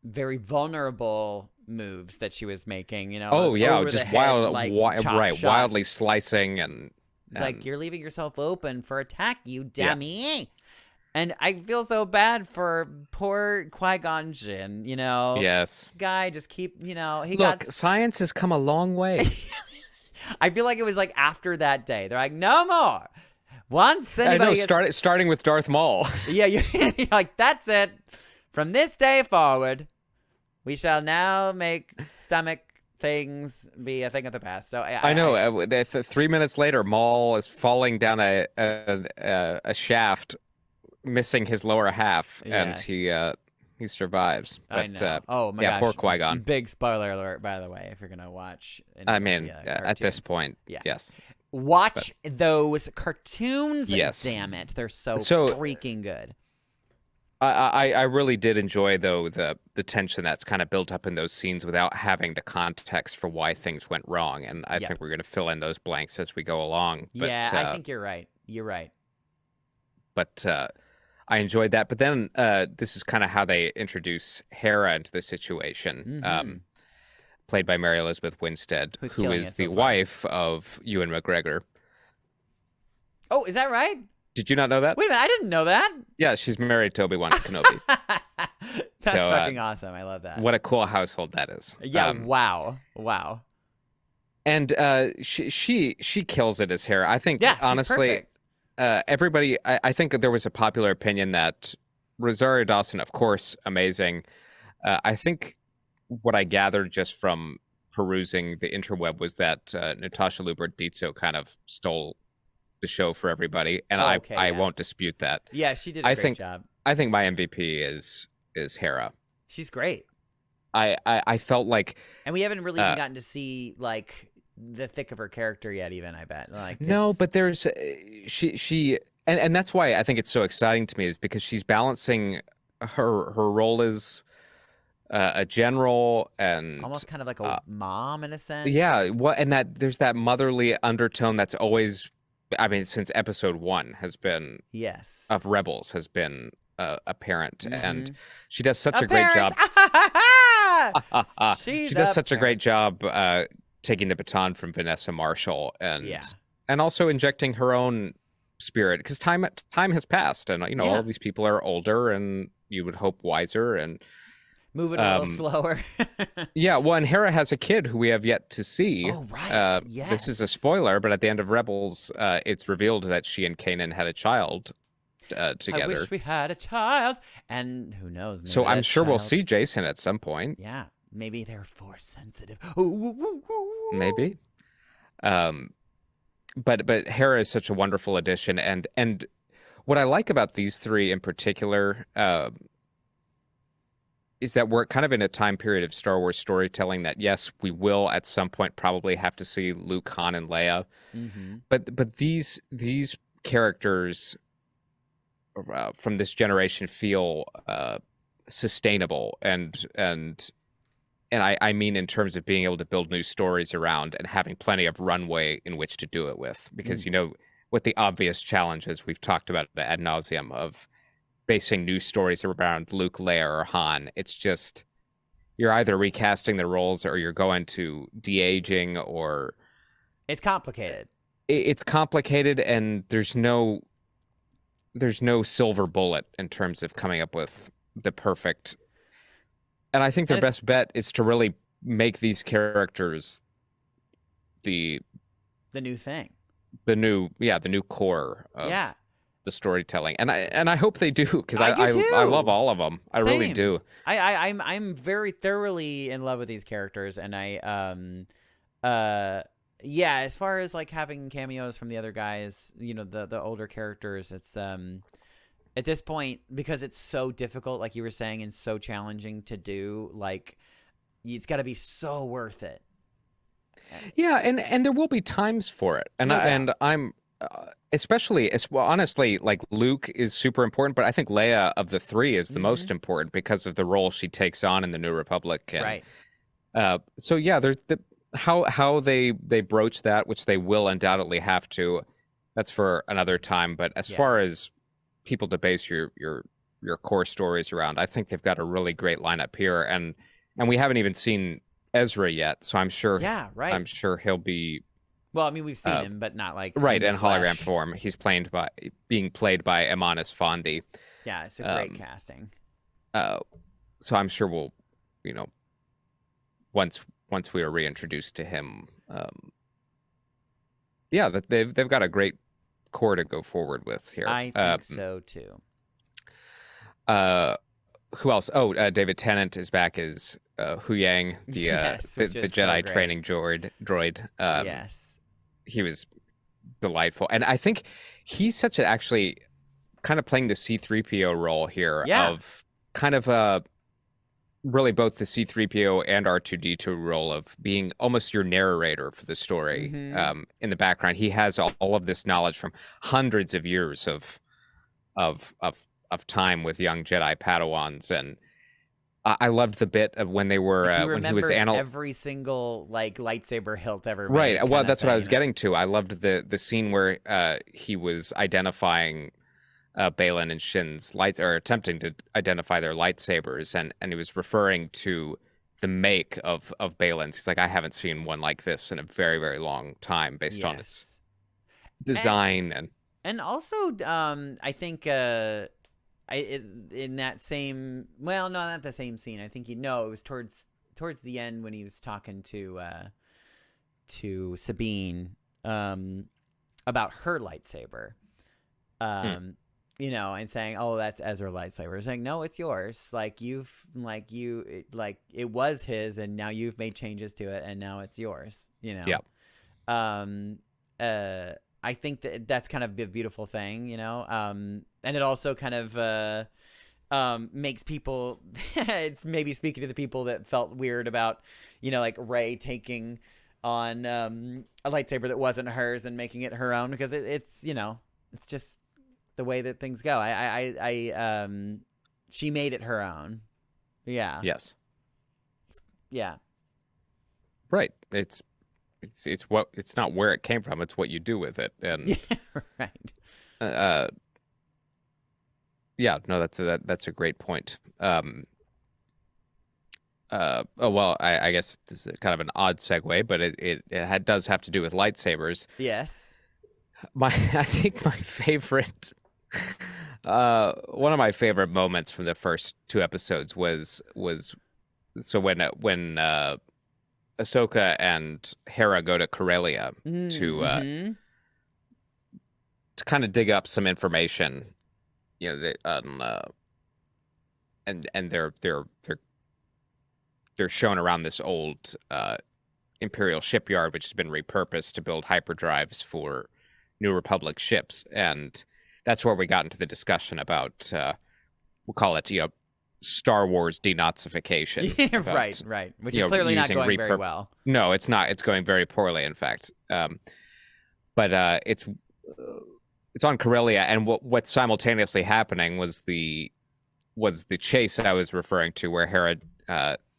very vulnerable moves that she was making, oh yeah, over just the head, like, chop right, shots. wildly slicing and It's like, you're leaving yourself open for attack, you dummy. And I feel so bad for poor Qui-Gon Jinn, yes. Guy just keep, he Look, science has come a long way. I feel like it was like after that day, they're like, no more. Once I anybody know, starting with Darth Maul. Yeah, you're like, that's it. From this day forward, we shall now make stomach things be a thing of the past. So I know. 3 minutes later, Maul is falling down a shaft, missing his lower half, and he survives. But, I know. Oh my gosh. Poor Qui-Gon. Big spoiler alert, by the way, if you're gonna watch. I mean, at this point, yes. Watch those cartoons. Yes. Damn it, they're so freaking good. I really did enjoy, though, the tension that's kind of built up in those scenes without having the context for why things went wrong, and I think we're going to fill in those blanks as we go along. But, I think you're right. You're right. But I enjoyed that. But then this is kind of how they introduce Hera into the situation, played by Mary Elizabeth Winstead, who is the wife of Ewan McGregor. Oh, is that right? Did you not know that? Wait a minute, I didn't know that. Yeah, she's married to Obi-Wan Kenobi. That's fucking awesome. I love that. What a cool household that is. Yeah, wow. And she kills it as Hera. I think, honestly, perfect. everybody, I think there was a popular opinion that Rosario Dawson, of course, amazing. I think what I gathered just from perusing the interweb was that Natasha Liu-Bordizzo kind of stole the show for everybody, and I won't dispute that. Yeah, she did a great job. I think my MVP is Hera. She's great. I felt like, and we haven't really even gotten to see like the thick of her character yet. Even I bet. Like no, but there's she and that's why I think it's so exciting to me, is because she's balancing her role as a general and almost kind of like a mom in a sense. Yeah, and that there's that motherly undertone that's always, I mean, since episode 1 has been of Rebels has been apparent, and she does such a great job. She does such a great job taking the baton from Vanessa Marshall and also injecting her own spirit, because time has passed, and all of these people are older, and you would hope wiser and moving a little slower. Yeah, well, and Hera has a kid who we have yet to see. Oh, right. Yes. This is a spoiler, but at the end of Rebels, it's revealed that she and Kanan had a child together. I wish we had a child, and who knows? Maybe so I'm sure we'll see Jason at some point. Yeah, maybe they're force sensitive. Maybe. But Hera is such a wonderful addition, and what I like about these three in particular is that we're kind of in a time period of Star Wars storytelling that, yes, we will at some point probably have to see Luke, Han, and Leia, but these characters from this generation feel sustainable, and I mean in terms of being able to build new stories around and having plenty of runway in which to do it with, because with the obvious challenges we've talked about ad nauseum of basing new stories around Luke, Leia, or Han, it's just you're either recasting the roles or you're going to de-aging, or it's complicated. It's complicated, and there's no silver bullet in terms of coming up with the perfect. And I think their best bet is to really make these characters the new thing, the new core of the storytelling, and I hope they do, because I love all of them. I really do. I'm very thoroughly in love with these characters, and as far as like having cameos from the other guys, the older characters, it's at this point, because it's so difficult, like you were saying, and so challenging to do, like it's got to be so worth it. Yeah, and there will be times for it, and especially well, honestly, like Luke is super important, but I think Leia of the three is the most important because of the role she takes on in the New Republic. And, Right. So yeah, there's how they broach that, which they will undoubtedly have to. That's for another time. But as far as people to base your core stories around, I think they've got a really great lineup here, and we haven't even seen Ezra yet, so I'm sure. Yeah, right. I'm sure he'll be. Well, I mean, we've seen him, but not like right in hologram flesh. form. He's being played by Emanis Fondi. Yeah, it's a great casting. So I'm sure we'll, once we are reintroduced to him, that they've got a great core to go forward with here. I think so too. Who else? Oh, David Tennant is back as Hu Yang, the Jedi training droid. Yes. He was delightful. And I think he's actually kind of playing the C-3PO role here of kind of really both the C-3PO and R2-D2 role of being almost your narrator for the story. In the background, he has all of this knowledge from hundreds of years of time with young Jedi Padawans, and I loved the bit of when they were when he was every single like lightsaber hilt ever made. Right. Well, that's what I was getting to. I loved the scene where he was identifying Baylan and Shin's lights, or attempting to identify their lightsabers, and he was referring to the make of Baylan's. He's like, I haven't seen one like this in a very, very long time, based on its design and also I think in that same, well, no, not the same scene. I think it was towards the end when he was talking to Sabine about her lightsaber, and saying, "Oh, that's Ezra's lightsaber." Saying, "No, it's yours. Like it was his, and now you've made changes to it, and now it's yours." Yeah. I think that's kind of a beautiful thing, and it also kind of makes people, it's maybe speaking to the people that felt weird about, like Rey taking on a lightsaber that wasn't hers and making it her own, because it's it's just the way that things go. She made it her own. Yeah. Yes. Yeah. Right. It's not where it came from. It's what you do with it. And right. Yeah, no, that's a great point. I guess this is kind of an odd segue, but it does have to do with lightsabers. Yes. I think my favorite, one of my favorite moments from the first two episodes was so when Ahsoka and Hera go to Corellia to kind of dig up some information, and they're shown around this old Imperial shipyard, which has been repurposed to build hyperdrives for New Republic ships, and that's where we got into the discussion about we'll call it Star Wars denazification. Right. Which is clearly not going very well. No, it's not. It's going very poorly, in fact. But it's on Corellia, and what's simultaneously happening was the chase I was referring to, where Hera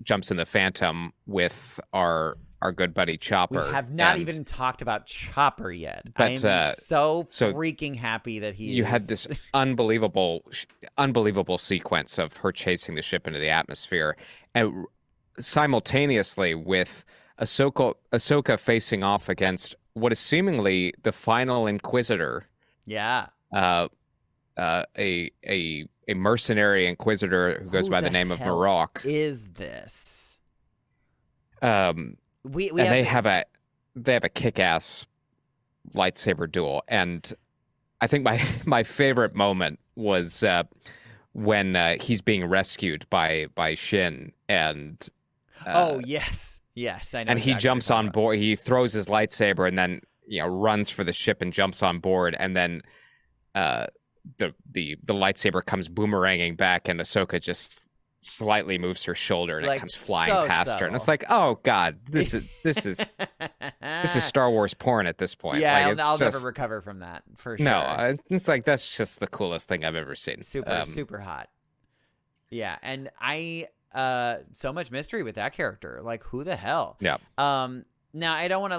jumps in the Phantom with our good buddy Chopper. We have not even talked about Chopper yet. I'm so freaking happy that you had this unbelievable sequence of her chasing the ship into the atmosphere, and simultaneously with Ahsoka facing off against what is seemingly the final Inquisitor. Yeah. A mercenary Inquisitor who goes by the name of Marok. Is this? They have a kick-ass lightsaber duel, and I think my favorite moment was when he's being rescued by Shin, and yes, I know. And he jumps on board. He throws his lightsaber and then runs for the ship and jumps on board, and then the lightsaber comes boomeranging back, and Ahsoka just slightly moves her shoulder and Like, it comes flying so past her, and it's subtle. like, oh god, this is Star Wars porn at this point. Yeah, like, I'll just, never recover from that for sure. no, it's like that's just the coolest thing I've ever seen. Super hot. Yeah, and so much mystery with that character. Like, who the hell? Yeah. Now I don't want to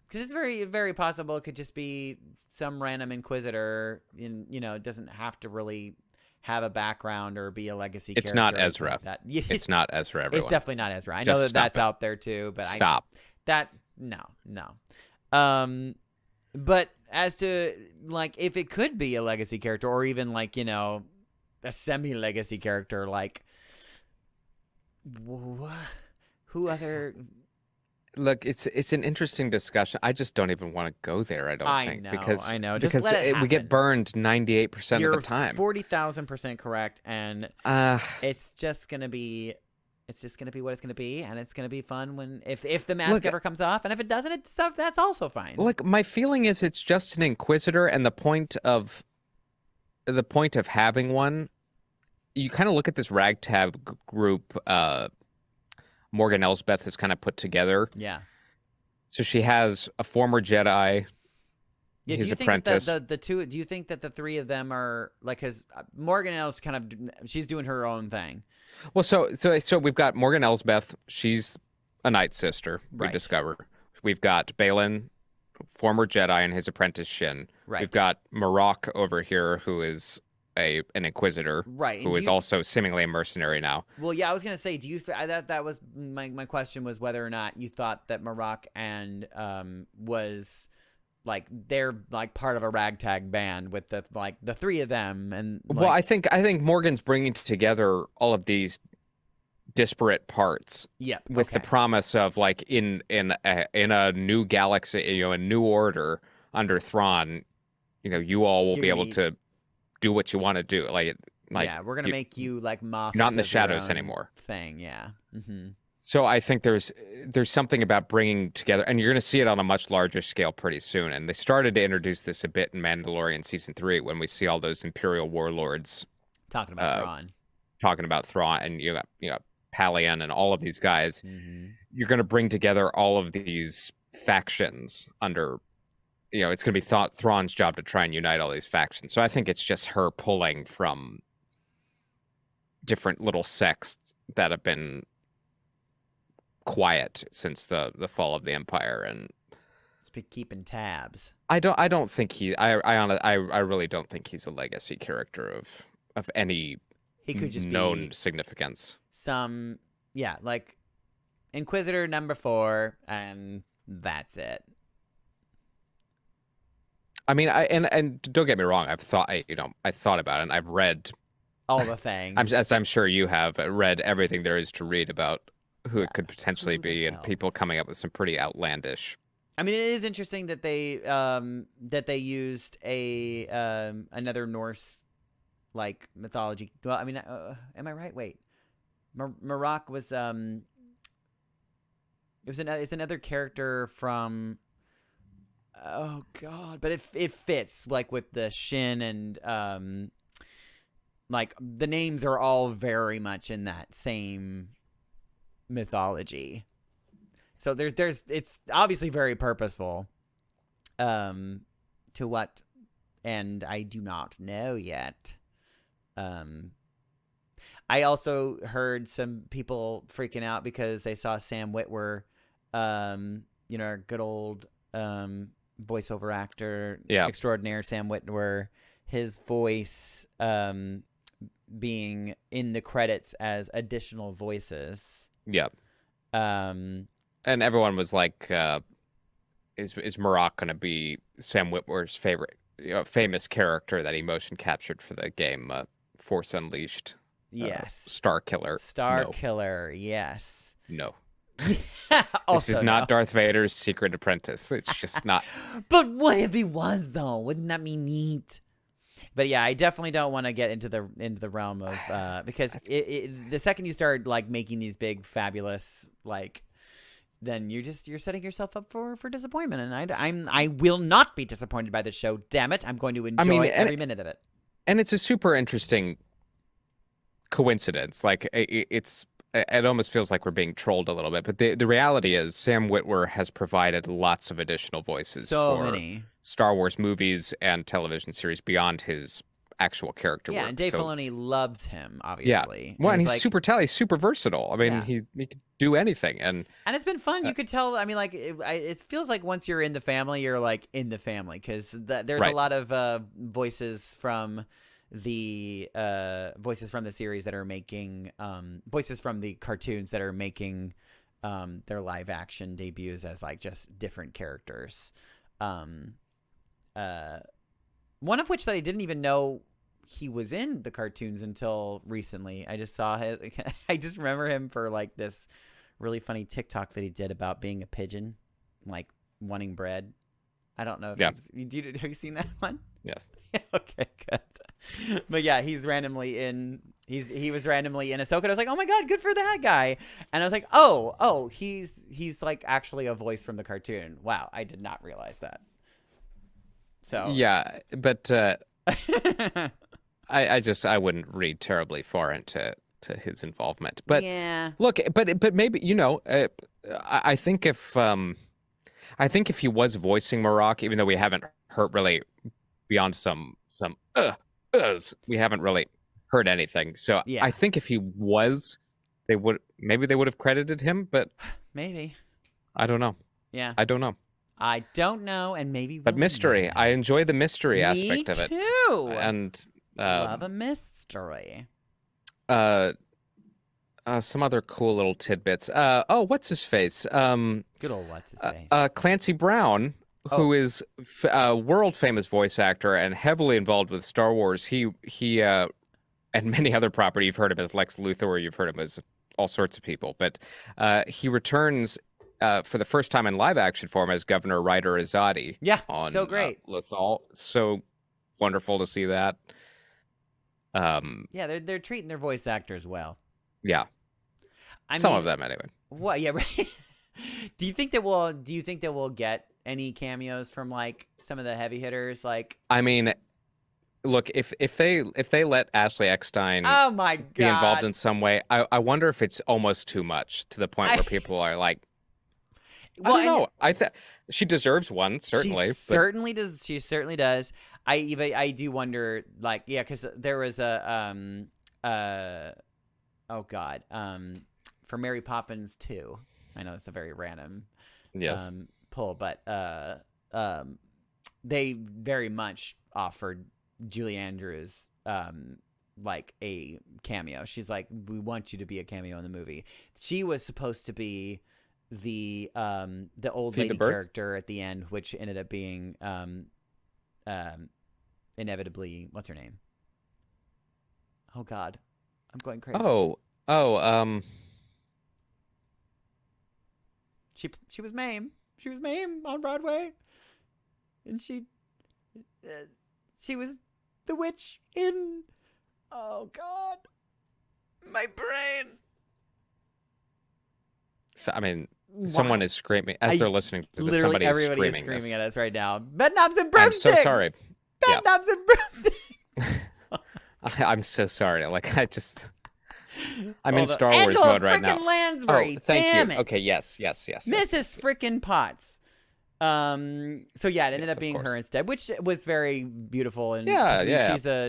because it's very, very possible it could just be some random Inquisitor. It doesn't have to really have a background or be a legacy. It's character not or Ezra. Like that. It's not Ezra. Everyone. It's definitely not Ezra. I Just know stop that's it. out there too, but Stop. No. But as to like if it could be a legacy character or even like a semi-legacy character, like who other? Look, it's an interesting discussion. I just don't even want to go there. I don't think because I know. Just because let it we get happen. burned 98% You're of the time. 40,000% correct, and it's just gonna be what it's gonna be, and it's gonna be fun when if the mask ever comes off, and if it doesn't, it's stuff that's also fine. Look, my feeling is it's just an Inquisitor, and the point of having one, you kind of look at this ragtag group. Morgan Elsbeth has kind of put together. Yeah. So she has a former Jedi, his apprentice. Do you think that the three of them are like, because Morgan Els she's doing her own thing. Well, so we've got Morgan Elsbeth. She's a Night Sister. We Right. discover. We've got Balin, former Jedi, and his apprentice Shin. Right. We've got Marok over here, who is an Inquisitor, Right. who is also seemingly a mercenary now. Well, yeah, I was gonna say, do you that was my question was whether or not you thought that Marok and was like they're like part of a ragtag band with the three of them, and Well, I think Morgan's bringing together all of these disparate parts. Yep. With the promise of like in a new galaxy, a new order under Thrawn, you all will be able to do what you want to do. Like yeah, we're gonna make you like Moff. Not in the shadows anymore. Thing, yeah. Mm-hmm. So I think there's something about bringing together, and you're going to see it on a much larger scale pretty soon. And they started to introduce this a bit in Mandalorian season 3 when we see all those Imperial warlords talking about Thrawn, and you got Palian and all of these guys. Mm-hmm. You're going to bring together all of these factions under. It's going to be Thrawn's job to try and unite all these factions. So I think it's just her pulling from different little sects that have been quiet since the fall of the Empire, and just be keeping tabs. I don't think I really don't think he's a legacy character of any He could just known be significance. Like Inquisitor number 4, and that's it. I mean, and don't get me wrong. I thought about it, and I've read all the things. as I'm sure you have read everything there is to read about who it could potentially be, and people coming up with some pretty outlandish. I mean, it is interesting that they used another Norse like mythology. Well, I mean, am I right? Wait, Marok was it's another character from. Oh God! But it fits like with the Shin and like the names are all very much in that same mythology. So there's it's obviously very purposeful. To what, and I do not know yet. I also heard some people freaking out because they saw Sam Witwer, our good old voiceover actor extraordinaire Sam Witwer, his voice being in the credits as additional voices. Yep. And everyone was like, is Marok going to be Sam Witwer's favorite famous character that he motion captured for the game Force Unleashed? Yes. Star Killer. Killer, yes. No. This is not Darth Vader's secret apprentice. It's just not. But what if he was, though? Wouldn't that be neat? But yeah, I definitely don't want to get into the realm of because the second you start like making these big fabulous like, then you're setting yourself up for disappointment, and I will not be disappointed by this show. Damn it, I'm going to enjoy every minute of it. And it's a super interesting coincidence. Like it almost feels like we're being trolled a little bit. But the reality is Sam Witwer has provided lots of additional voices So for many Star Wars movies and television series beyond his actual character work. Yeah, and Dave Filoni loves him, Yeah. obviously. Well, and he's he's super versal. I mean, Yeah. he could do anything. And it's been fun. You could tell. I mean, like it feels like once you're in the family, you're like in the family because there's a Right. lot of voices from the series that are making voices from the cartoons that are making their live action debuts as like just different characters. One of which that I didn't even know he was in the cartoons until recently. I just saw him. I just remember him for like this really funny TikTok that he did about being a pigeon, like wanting bread. I don't know if have you seen that one? yes. Okay, good. But yeah, he's randomly in. He was randomly in Ahsoka. And I was like, oh my god, good for that guy. And I was like, oh, he's like actually a voice from the cartoon. Wow, I did not realize that. So yeah, but I wouldn't read terribly far into his involvement. But yeah, look, but maybe I think if he was voicing Marok, even though we haven't heard really beyond some we haven't really heard anything. So yeah. I think if he was, they would have credited him, but maybe I don't know. Yeah, I don't know. I don't know, and maybe. But mystery, I enjoy the mystery aspect of it. Me too. And love a mystery. Some other cool little tidbits. What's his face? Good old what's his face? Clancy Brown, who is a world famous voice actor and heavily involved with Star Wars. He and many other property. You've heard him as Lex Luthor, or you've heard him as all sorts of people. But he returns for the first time in live action form as Governor Ryder Azadi. Yeah, on, so great. Lothal. So wonderful to see that. Yeah, they're treating their voice actors well. Yeah. Some of them, anyway. What? Yeah, right. Do you think that we'll get any cameos from like some of the heavy hitters? Like, I mean, look, if they let Ashley Eckstein, oh my god, be involved in some way, I wonder if it's almost too much to the point where people are like, well, I don't know. I think she deserves one, certainly. She certainly does. I do wonder, like, yeah, because there was a for Mary Poppins 2. I know it's a very random pull, but they very much offered Julie Andrews like a cameo. She's like, we want you to be a cameo in the movie. She was supposed to be the old lady character at the end, which ended up being inevitably, what's her name? Oh god, I'm going crazy. She was Mame. She was Mame on Broadway, and she was the witch in. Oh god, my brain. So, I mean, someone is screaming as they're listening to this. Somebody everybody is screaming at us right now. Bedknobs and broomsticks. I'm so sorry. Bedknobs and broomsticks. I'm so sorry. Like I'm in Star Wars mode right now. Lansbury. Oh, thank Damn you. it. Okay, yes. Mrs. Frickin' Potts. So yeah, it ended up being her instead, which was very beautiful. And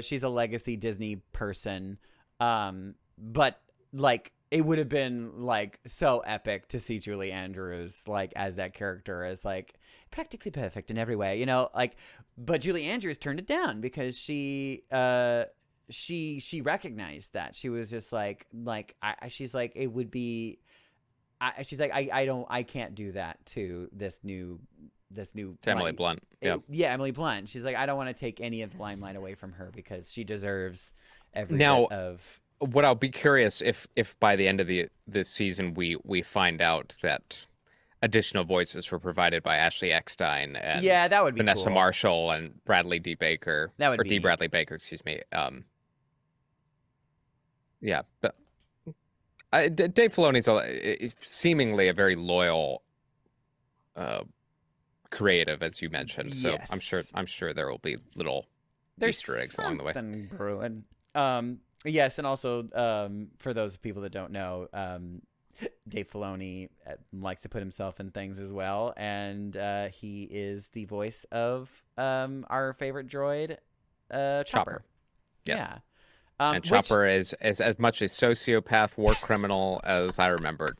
she's a legacy Disney person. But like it would have been like so epic to see Julie Andrews like as that character as like practically perfect in every way, like. But Julie Andrews turned it down because she recognized that. She was just she's like it would be. She's like I can't do that to this new Emily Blunt. Yeah, Emily Blunt. She's like, I don't want to take any of the limelight away from her because she deserves every now, bit of. What I'll be curious if by the end of this season we find out that additional voices were provided by Ashley Eckstein and that would be Vanessa cool. Marshall and Bradley D. Baker. That would be D. Bradley Baker, excuse me. Yeah, but Dave Filoni's seemingly a very loyal creative, as you mentioned. So yes. I'm sure there will be little Easter eggs along the way. Brewing. Yes, and also for those people that don't know, Dave Filoni likes to put himself in things as well, and he is the voice of our favorite droid, Chopper. Yes. Yeah. And Chopper is as much a sociopath war criminal as I remembered.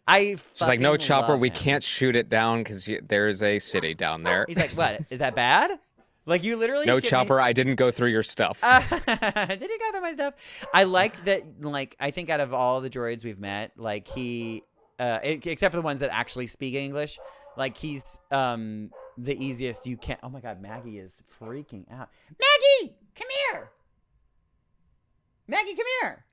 She's like, no, Chopper, we can't shoot it down because there's a city down there. He's like, what? Is that bad? Like, you literally... No, Chopper, I didn't go through your stuff. Did you go through my stuff? I like that, like, I think out of all the droids we've met, like, he... except for the ones that actually speak English, like, he's the easiest you can... Oh, my God, Maggie is freaking out. Maggie! Come here! Maggie, come here!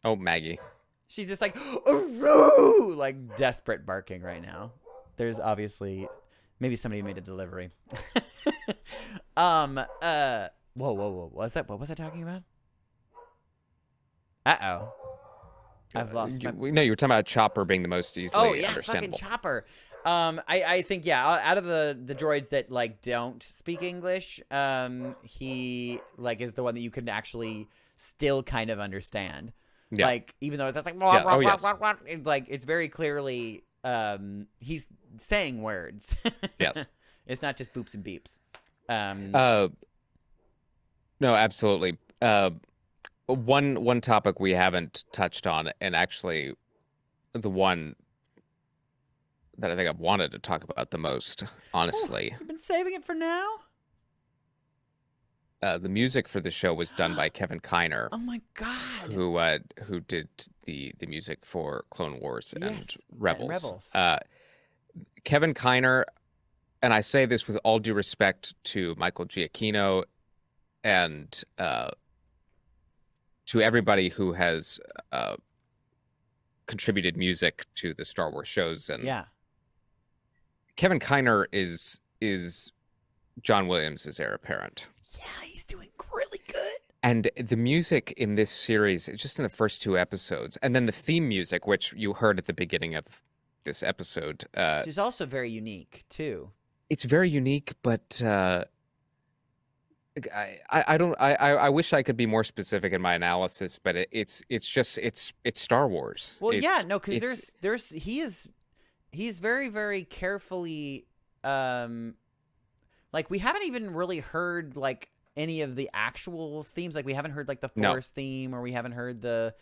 Oh, Maggie. She's just like, "Aroo!" Like, desperate barking right now. There's obviously... Maybe somebody made a delivery. Whoa. What was I talking about? Uh-oh. I've lost my... No, you were talking about Chopper being the most easily understandable. Fucking Chopper. I think, yeah, out of the droids that, like, don't speak English, he, like, is the one that you can actually still kind of understand. Yeah. Like, even though it's just like, like, it's very clearly, he's saying words. Yes. It's not just boops and beeps. No, absolutely. One topic we haven't touched on, and actually the one that I think I've wanted to talk about the most, honestly. You've been saving it for now? The music for the show was done by Kevin Kiner. Oh my God! Who did the music for Clone Wars and Rebels? Kevin Kiner, and I say this with all due respect to Michael Giacchino and to everybody who has contributed music to the Star Wars shows, and Kevin Kiner is John Williams' heir apparent. Yeah, he's doing really good. And the music in this series, just in the first 2 episodes, and then the theme music, which you heard at the beginning of this episode, which is also very unique too. It's very unique, but I wish I could be more specific in my analysis, but it's Star Wars. Well, because he's very, very carefully, like, we haven't even really heard, like, any of the actual themes. Like, we haven't heard, like, the Force theme, or we haven't heard the...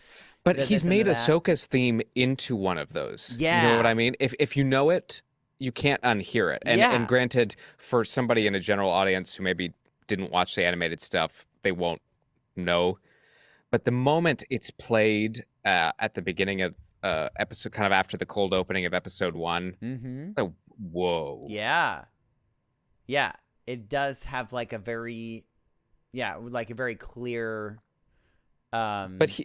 But he's made Ahsoka's theme into one of those. Yeah. You know what I mean? If you know it, you can't unhear it. And granted, for somebody in a general audience who maybe didn't watch the animated stuff, they won't know. But the moment it's played at the beginning of episode, kind of after the cold opening of episode 1, it's like, whoa. Yeah. Yeah. It does have, like, a very... Yeah, like a very clear... But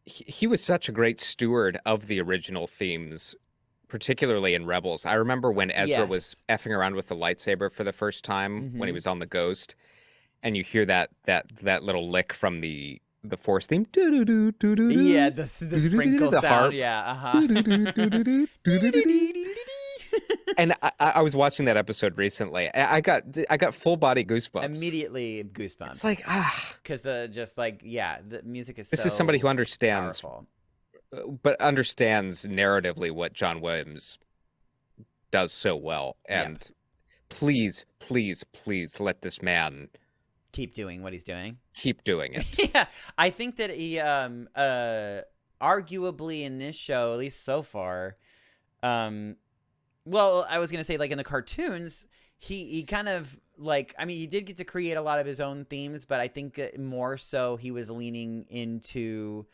he was such a great steward of the original themes, particularly in Rebels. I remember when Ezra was effing around with the lightsaber for the first time when he was on the Ghost, and you hear that little lick from the Force theme. Yeah, the sprinkle sound. Harp. Yeah, And I was watching that episode recently. I got full body goosebumps. Immediately goosebumps. It's like because the music is. This is somebody who understands, powerful. But understands narratively what John Williams does so well. And please, please, please let this man keep doing what he's doing. Keep doing it. Yeah, I think that he arguably in this show, at least so far, well, I was going to say, like, in the cartoons, he kind of, like, I mean, he did get to create a lot of his own themes, but I think that more so he was leaning into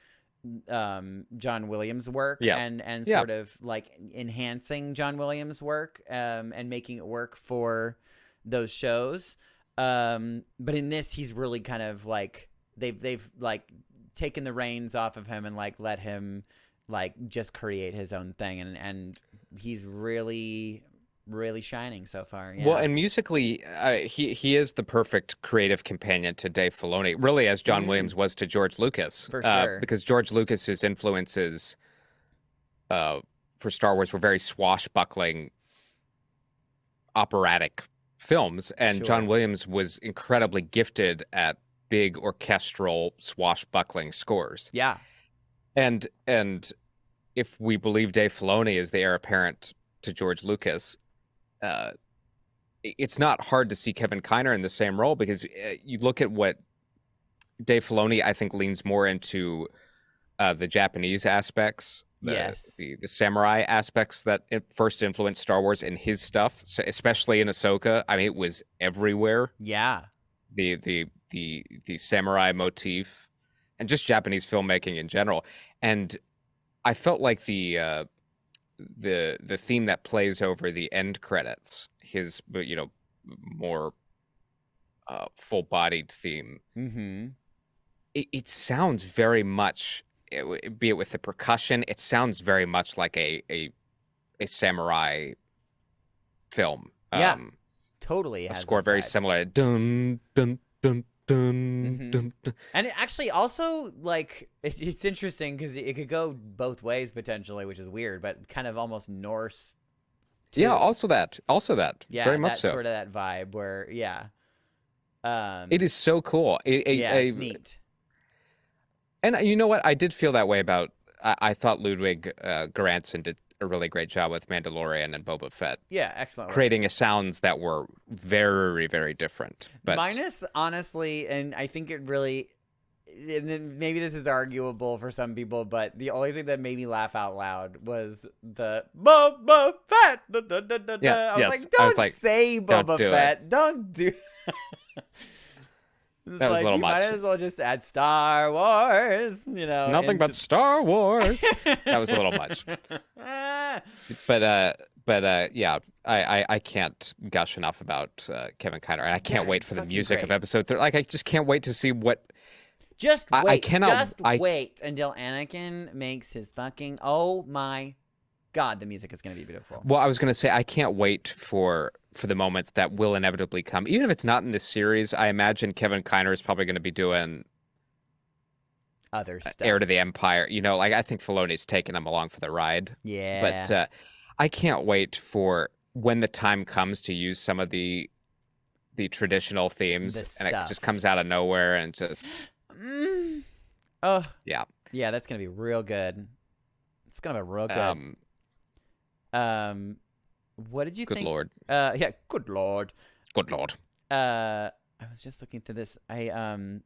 John Williams' work and sort of, like, enhancing John Williams' work and making it work for those shows. But in this, he's really kind of, like, they've like, taken the reins off of him and, like, let him, like, just create his own thing, and he's really, really shining so far. Yeah. Well, and musically, he is the perfect creative companion to Dave Filoni, really, as John Williams was to George Lucas. For sure. Because George Lucas's influences for Star Wars were very swashbuckling, operatic films, and John Williams was incredibly gifted at big orchestral swashbuckling scores. Yeah. And if we believe Dave Filoni is the heir apparent to George Lucas, it's not hard to see Kevin Kiner in the same role, because you look at what Dave Filoni, I think, leans more into the Japanese aspects, the samurai aspects that first influenced Star Wars in his stuff, so especially in Ahsoka. I mean, it was everywhere. Yeah. The samurai motif, and just Japanese filmmaking in general. And I felt like the theme that plays over the end credits, his more full-bodied theme. Mm-hmm. It sounds very much, be it with the percussion, it sounds very much like a samurai film. Yeah, totally. A score very similar. Dun dun dun dun dun dun. And it actually also, like, it's interesting because it could go both ways potentially, which is weird, but kind of almost Norse. Too. Yeah, also that. Yeah, very much so. Sort of that vibe where, it is so cool. It's neat. And you know what? I did feel that way about. I thought Ludwig Göransson did a really great job with Mandalorian and Boba Fett. Yeah, excellent. Creating sounds that were very, very different. But minus, honestly, and I think it really, and maybe this is arguable for some people, but the only thing that made me laugh out loud was the Boba Fett. Yeah, I was like, don't say Boba Fett. Don't do. That was a little much. Might as well just add Star Wars, Nothing but Star Wars. That was a little much. But yeah, I can't gush enough about Kevin Kiner, and I can't wait for the music of episode 3. Like, I just can't wait to see what. Just wait. I cannot. Wait until Anakin makes his fucking. Oh my God, the music is going to be beautiful. Well, I was going to say, I can't wait for the moments that will inevitably come. Even if it's not in this series, I imagine Kevin Kiner is probably going to be doing other stuff. Heir to the Empire. Like, I think Filoni's taking him along for the ride. Yeah. But I can't wait for when the time comes to use some of the traditional themes, and it just comes out of nowhere and just. Oh. Yeah. Yeah, that's going to be real good. It's going to be real good. What did you think? Good Lord. Yeah, good Lord. Good Lord. I was just looking through this. Oh,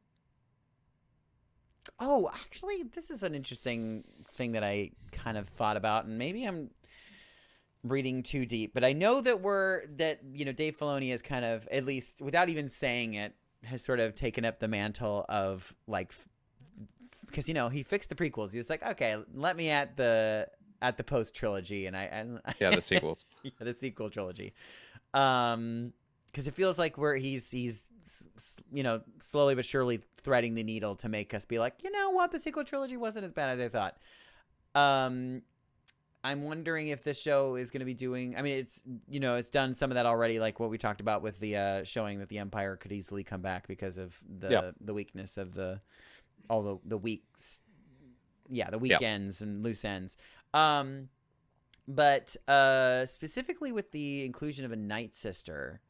actually, this is an interesting thing that I kind of thought about, and maybe I'm reading too deep, but I know that Dave Filoni is kind of, at least without even saying it, has sort of taken up the mantle of, like, because he fixed the prequels. He's like, okay, let me at the post trilogy, and the sequels. Yeah, the sequel trilogy, because it feels like he's slowly but surely threading the needle to make us be like, you know what, the sequel trilogy wasn't as bad as I thought. I'm wondering if this show is going to be doing. I mean, it's done some of that already, like what we talked about with the showing that the Empire could easily come back because of the weakness of all the weeks. Yeah, the weekends and loose ends. But specifically with the inclusion of a Night Sister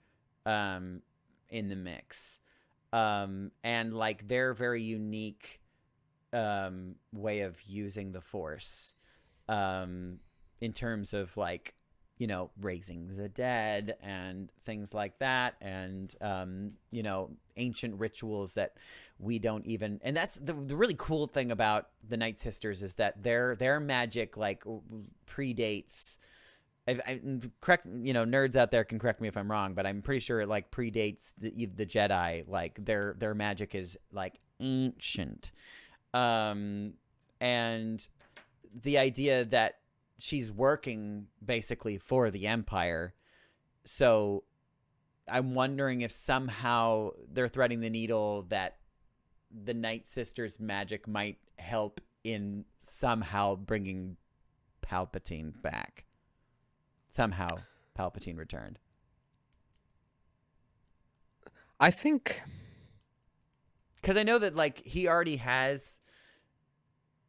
in the mix, and like their very unique way of using the Force, in terms of, like, raising the dead and things like that, and ancient rituals that we don't even. And that's the really cool thing about the Night Sisters, is that their magic, like, predates. Correct, nerds out there can correct me if I'm wrong, but I'm pretty sure it, like, predates the Jedi. Like, their magic is, like, ancient, and the idea that she's working basically for the Empire. So I'm wondering if somehow they're threading the needle that the Night Sisters' magic might help in somehow bringing Palpatine back. Somehow Palpatine returned. I think, because I know that, like, he already has.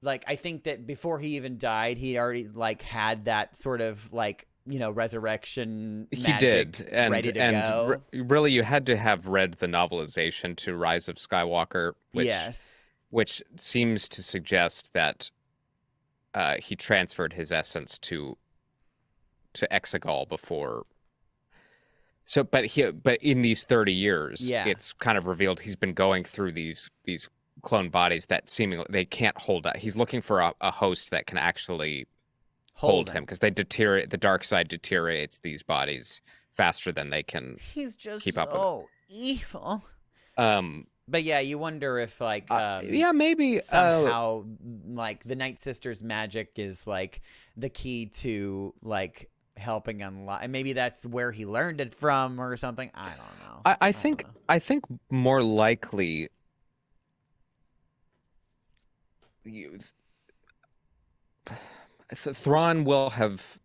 Like, I think that before he even died, he already, like, had that sort of, like, resurrection He magic did, and ready to go. Really, you had to have read the novelization to Rise of Skywalker, which seems to suggest that he transferred his essence to Exegol before. So, but in these 30 years, it's kind of revealed he's been going through these clone bodies that seemingly they can't hold up. He's looking for a host that can actually hold him, because they deteriorate. The dark side deteriorates these bodies faster than they can. He's just keep up so evil. But yeah, you wonder if maybe somehow like the Night Sisters' magic is like the key to like helping unlock, and maybe that's where he learned it from or something. I don't know. I think more likely Thrawn will have,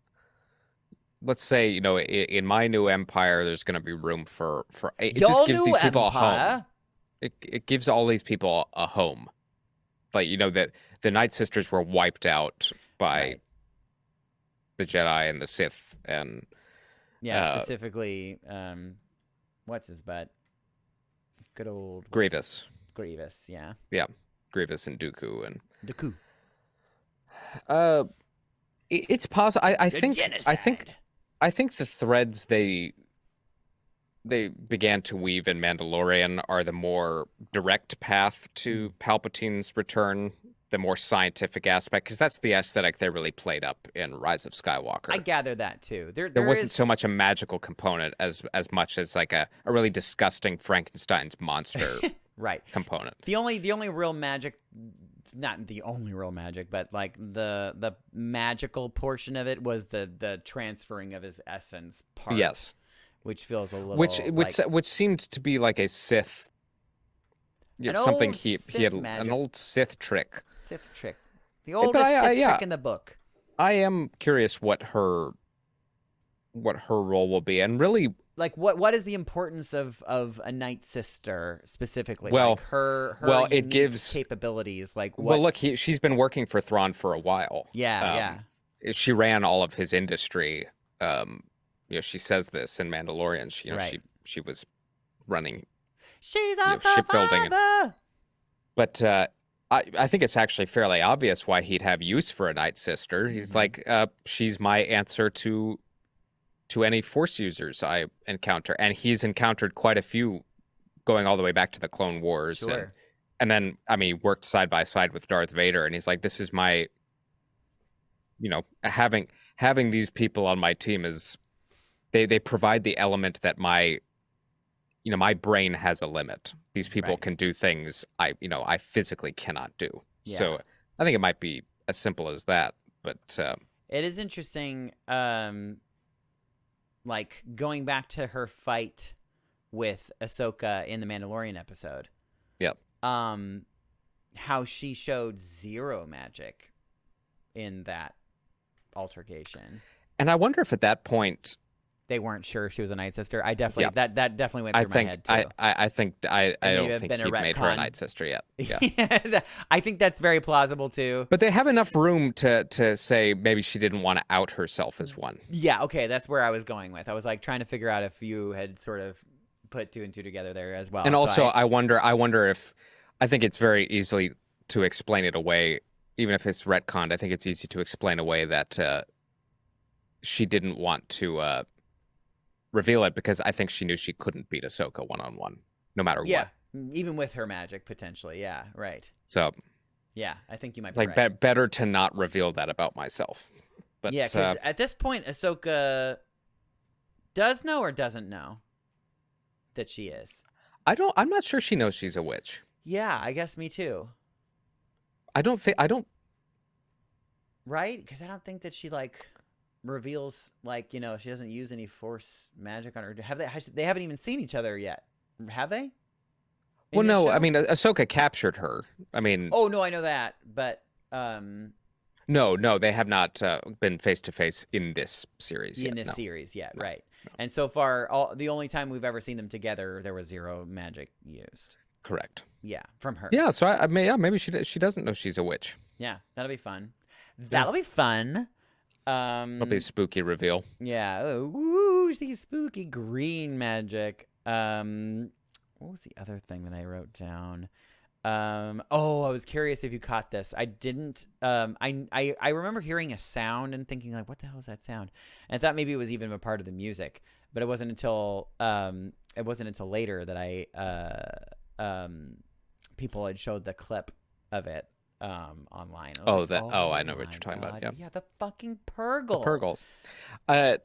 let's say, in my new empire, there's going to be room for it. Just gives these people a home. It gives all these people a home. Like, that the Night Sisters were wiped out by the Jedi and the Sith, and specifically, what's his butt? Good old Grievous. Yeah. Yeah, Grievous and Dooku Dooku. It's possible. I think the threads they began to weave in Mandalorian are the more direct path to Palpatine's return, the more scientific aspect, because that's the aesthetic they really played up in Rise of Skywalker. I gather that too. There wasn't so much a magical component as much as like a really disgusting Frankenstein's monster component. The only real magic, not the only real magic, but like the magical portion of it was the transferring of his essence part. Yes. Which feels a little which seemed to be like a Sith, something he had magic. An old Sith trick. Sith trick. The oldest Sith trick in the book. I am curious what her role will be, and really, like what is the importance of a Night Sister specifically? Well, like her it gives capabilities. Like what? Well, look, she's been working for Thrawn for a while. Yeah. She ran all of his industry. She says this in Mandalorian. She was running. She's a shipbuilding. But I think it's actually fairly obvious why he'd have use for a Night Sister. He's like, she's my answer to any Force users I encounter, and he's encountered quite a few, going all the way back to the Clone Wars. Sure. And then, worked side by side with Darth Vader, and he's like, this is my, having these people on my team is. They provide the element that my brain has a limit. These people can do things I physically cannot do. Yeah. So I think it might be as simple as that. But it is interesting, like going back to her fight with Ahsoka in the Mandalorian episode. Yep. How she showed zero magic in that altercation. And I wonder if at that point they weren't sure she was a Night Sister. I definitely that definitely went through my head too. I don't think he made her a Night Sister yet. Yeah. I think that's very plausible too. But they have enough room to say maybe she didn't want to out herself as one. Yeah, okay, that's where I was going with. I was like trying to figure out if you had sort of put two and two together there as well. And also I wonder if, I think it's very easily to explain it away, even if it's retconned. I think it's easy to explain away that she didn't want to reveal it, because I think she knew she couldn't beat Ahsoka one-on-one, no matter what. Yeah, even with her magic, potentially. Yeah, right. So, yeah, I think you might it's be like right. better to not reveal that about myself. But yeah, because at this point, Ahsoka does know or doesn't know that she is. I'm not sure she knows she's a witch. Yeah, I guess me too. I don't. Right? Because I don't think that she reveals she doesn't use any Force magic on her. They haven't even seen each other yet, have they? Well, no. Show? Ahsoka captured her. Oh no, I know that, but no, they have not been face to face in this series. Series yet, right? No. And so far, the only time we've ever seen them together, there was zero magic used. Correct. Yeah, from her. Yeah, so maybe she doesn't know she's a witch. Yeah, that'll be fun. That'll be fun. It'll be a spooky reveal. Yeah. Oh, woo, see spooky green magic. What was the other thing that I wrote down? I was curious if you caught this. I didn't. I remember hearing a sound and thinking like, what the hell is that sound? And I thought maybe it was even a part of the music, but it wasn't until later that people had showed the clip of it online. I was I know what you're talking about. Yeah, the fucking Purgle. The Purgles. I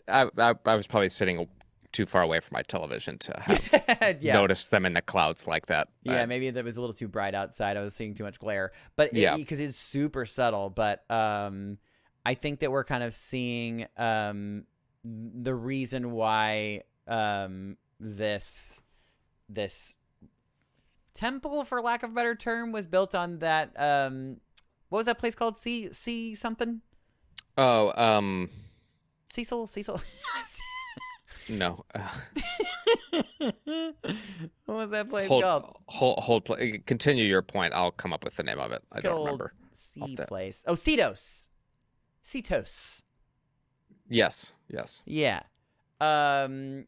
was probably sitting too far away from my television to have noticed them in the clouds like that. Yeah, maybe that was a little too bright outside. I was seeing too much glare, but because it's super subtle. But I think that we're kind of seeing the reason why this temple, for lack of a better term, was built on that. What was that place called? C something? Oh, Cecil. No. What was that place called? Hold. Continue your point. I'll come up with the name of it. I don't remember. Place. Oh, Cetos. Yes. Yeah. But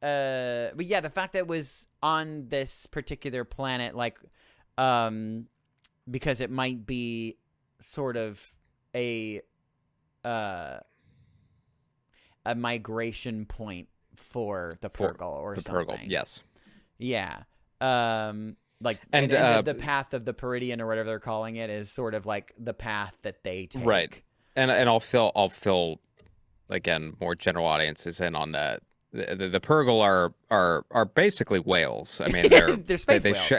yeah, the fact that it was on this particular planet, like, because it might be sort of a migration point for the Purgle or something. Purgle, yes. Yeah. Like, and the path of the Peridian or whatever they're calling it is sort of like the path that they take. Right. And I'll fill again more general audiences in on that. The Purgle are basically whales. I mean, they're space whales.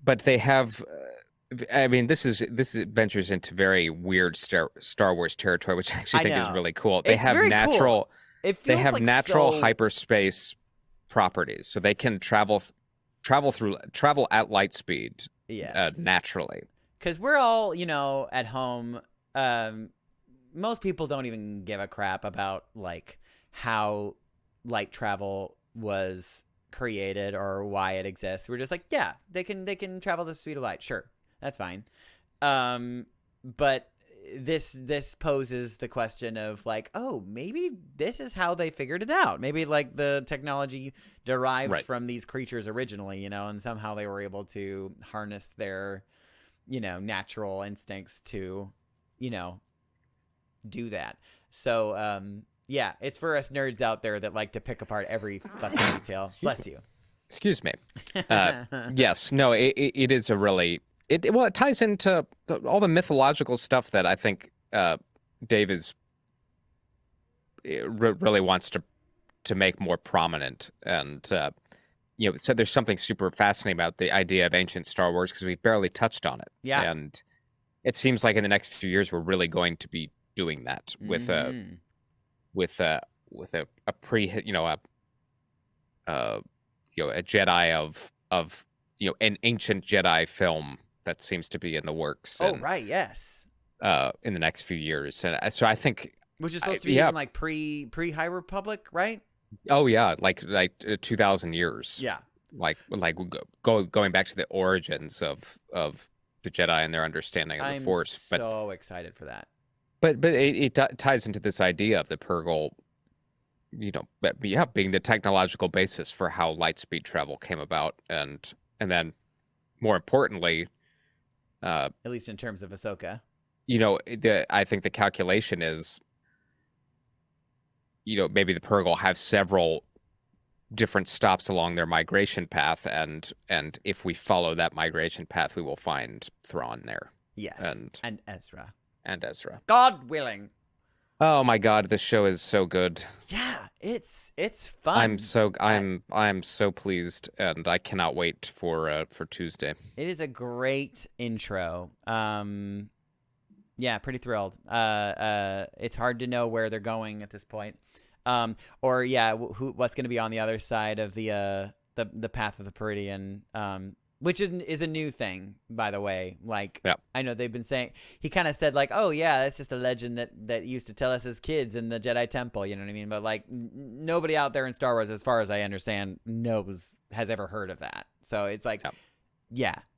But they have. I mean, this ventures into very weird Star Wars territory, which I actually think is really cool. They have natural. Cool. They have like natural hyperspace properties, so they can travel at light speed. Yes. Naturally. Because we're all, at home. Most people don't even give a crap about like how light travel was created or why it exists. We're just like, yeah, they can travel the speed of light. Sure, that's fine. But this poses the question of like, oh, maybe this is how they figured it out. Maybe like the technology derived from these creatures originally, and somehow they were able to harness their, natural instincts to, do that. So, yeah, it's for us nerds out there that like to pick apart every fucking detail. Bless you. Excuse me. Yes, no, it is a really it ties into all the mythological stuff that I think Dave is really wants to make more prominent, and so there's something super fascinating about the idea of ancient Star Wars because we've barely touched on it. Yeah, and it seems like in the next few years we're really going to be doing that with a Jedi of an ancient Jedi film that seems to be in the works. Yes. In the next few years, and so I think which is supposed to be even like pre High Republic, right? Oh yeah, like 2,000 years. Yeah, like going back to the origins of the Jedi and their understanding of the Force. I'm so excited for that. But it ties into this idea of the Purgle, being the technological basis for how lightspeed travel came about, and then more importantly, at least in terms of Ahsoka, I think the calculation is, maybe the Purgle have several different stops along their migration path, and if we follow that migration path, we will find Thrawn there. Yes, and Ezra. God willing. Oh my God, this show is so good. Yeah, it's fun. I'm so pleased, and I cannot wait for Tuesday. It is a great intro. Yeah, pretty thrilled. It's hard to know where they're going at this point. What's going to be on the other side of the path of the Peridian. Which is a new thing, by the way. Like, I know they've been saying, he kind of said like, oh yeah, that's just a legend that used to tell us as kids in the Jedi Temple, you know what I mean? But like, nobody out there in Star Wars, as far as I understand, has ever heard of that. So it's like,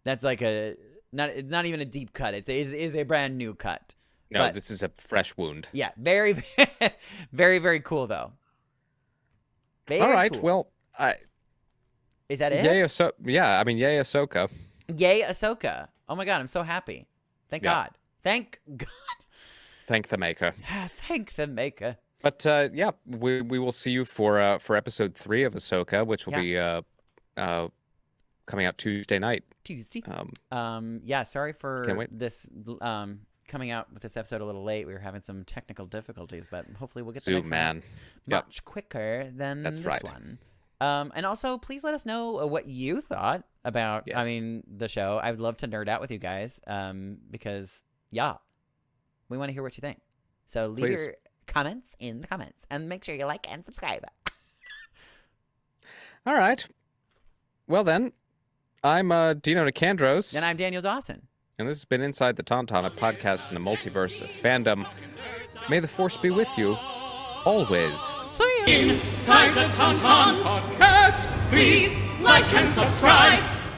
that's like it's not even a deep cut. It is a brand new cut. No, but, this is a fresh wound. Yeah, very, very, very cool though. Very All right, cool. well, is that it? Yay, yay, Ahsoka. Yay, Ahsoka. Oh my God, I'm so happy. Thank God. Thank God. Thank the maker. Thank the maker. But we will see you for episode 3 of Ahsoka, which will be coming out Tuesday night. Sorry for this coming out with this episode a little late. We were having some technical difficulties, but hopefully we'll get the next one much quicker than this one. And also, please let us know what you thought about, the show. I would love to nerd out with you guys because, we want to hear what you think. So leave your comments in the comments and make sure you like and subscribe. All right. Well, then, I'm Dino Nicandros. And I'm Daniel Dawson. And this has been Inside the Tauntaun, a podcast in the multiverse of fandom. May the Force be with you always. See ya. Inside the Tauntaun podcast, please like and subscribe.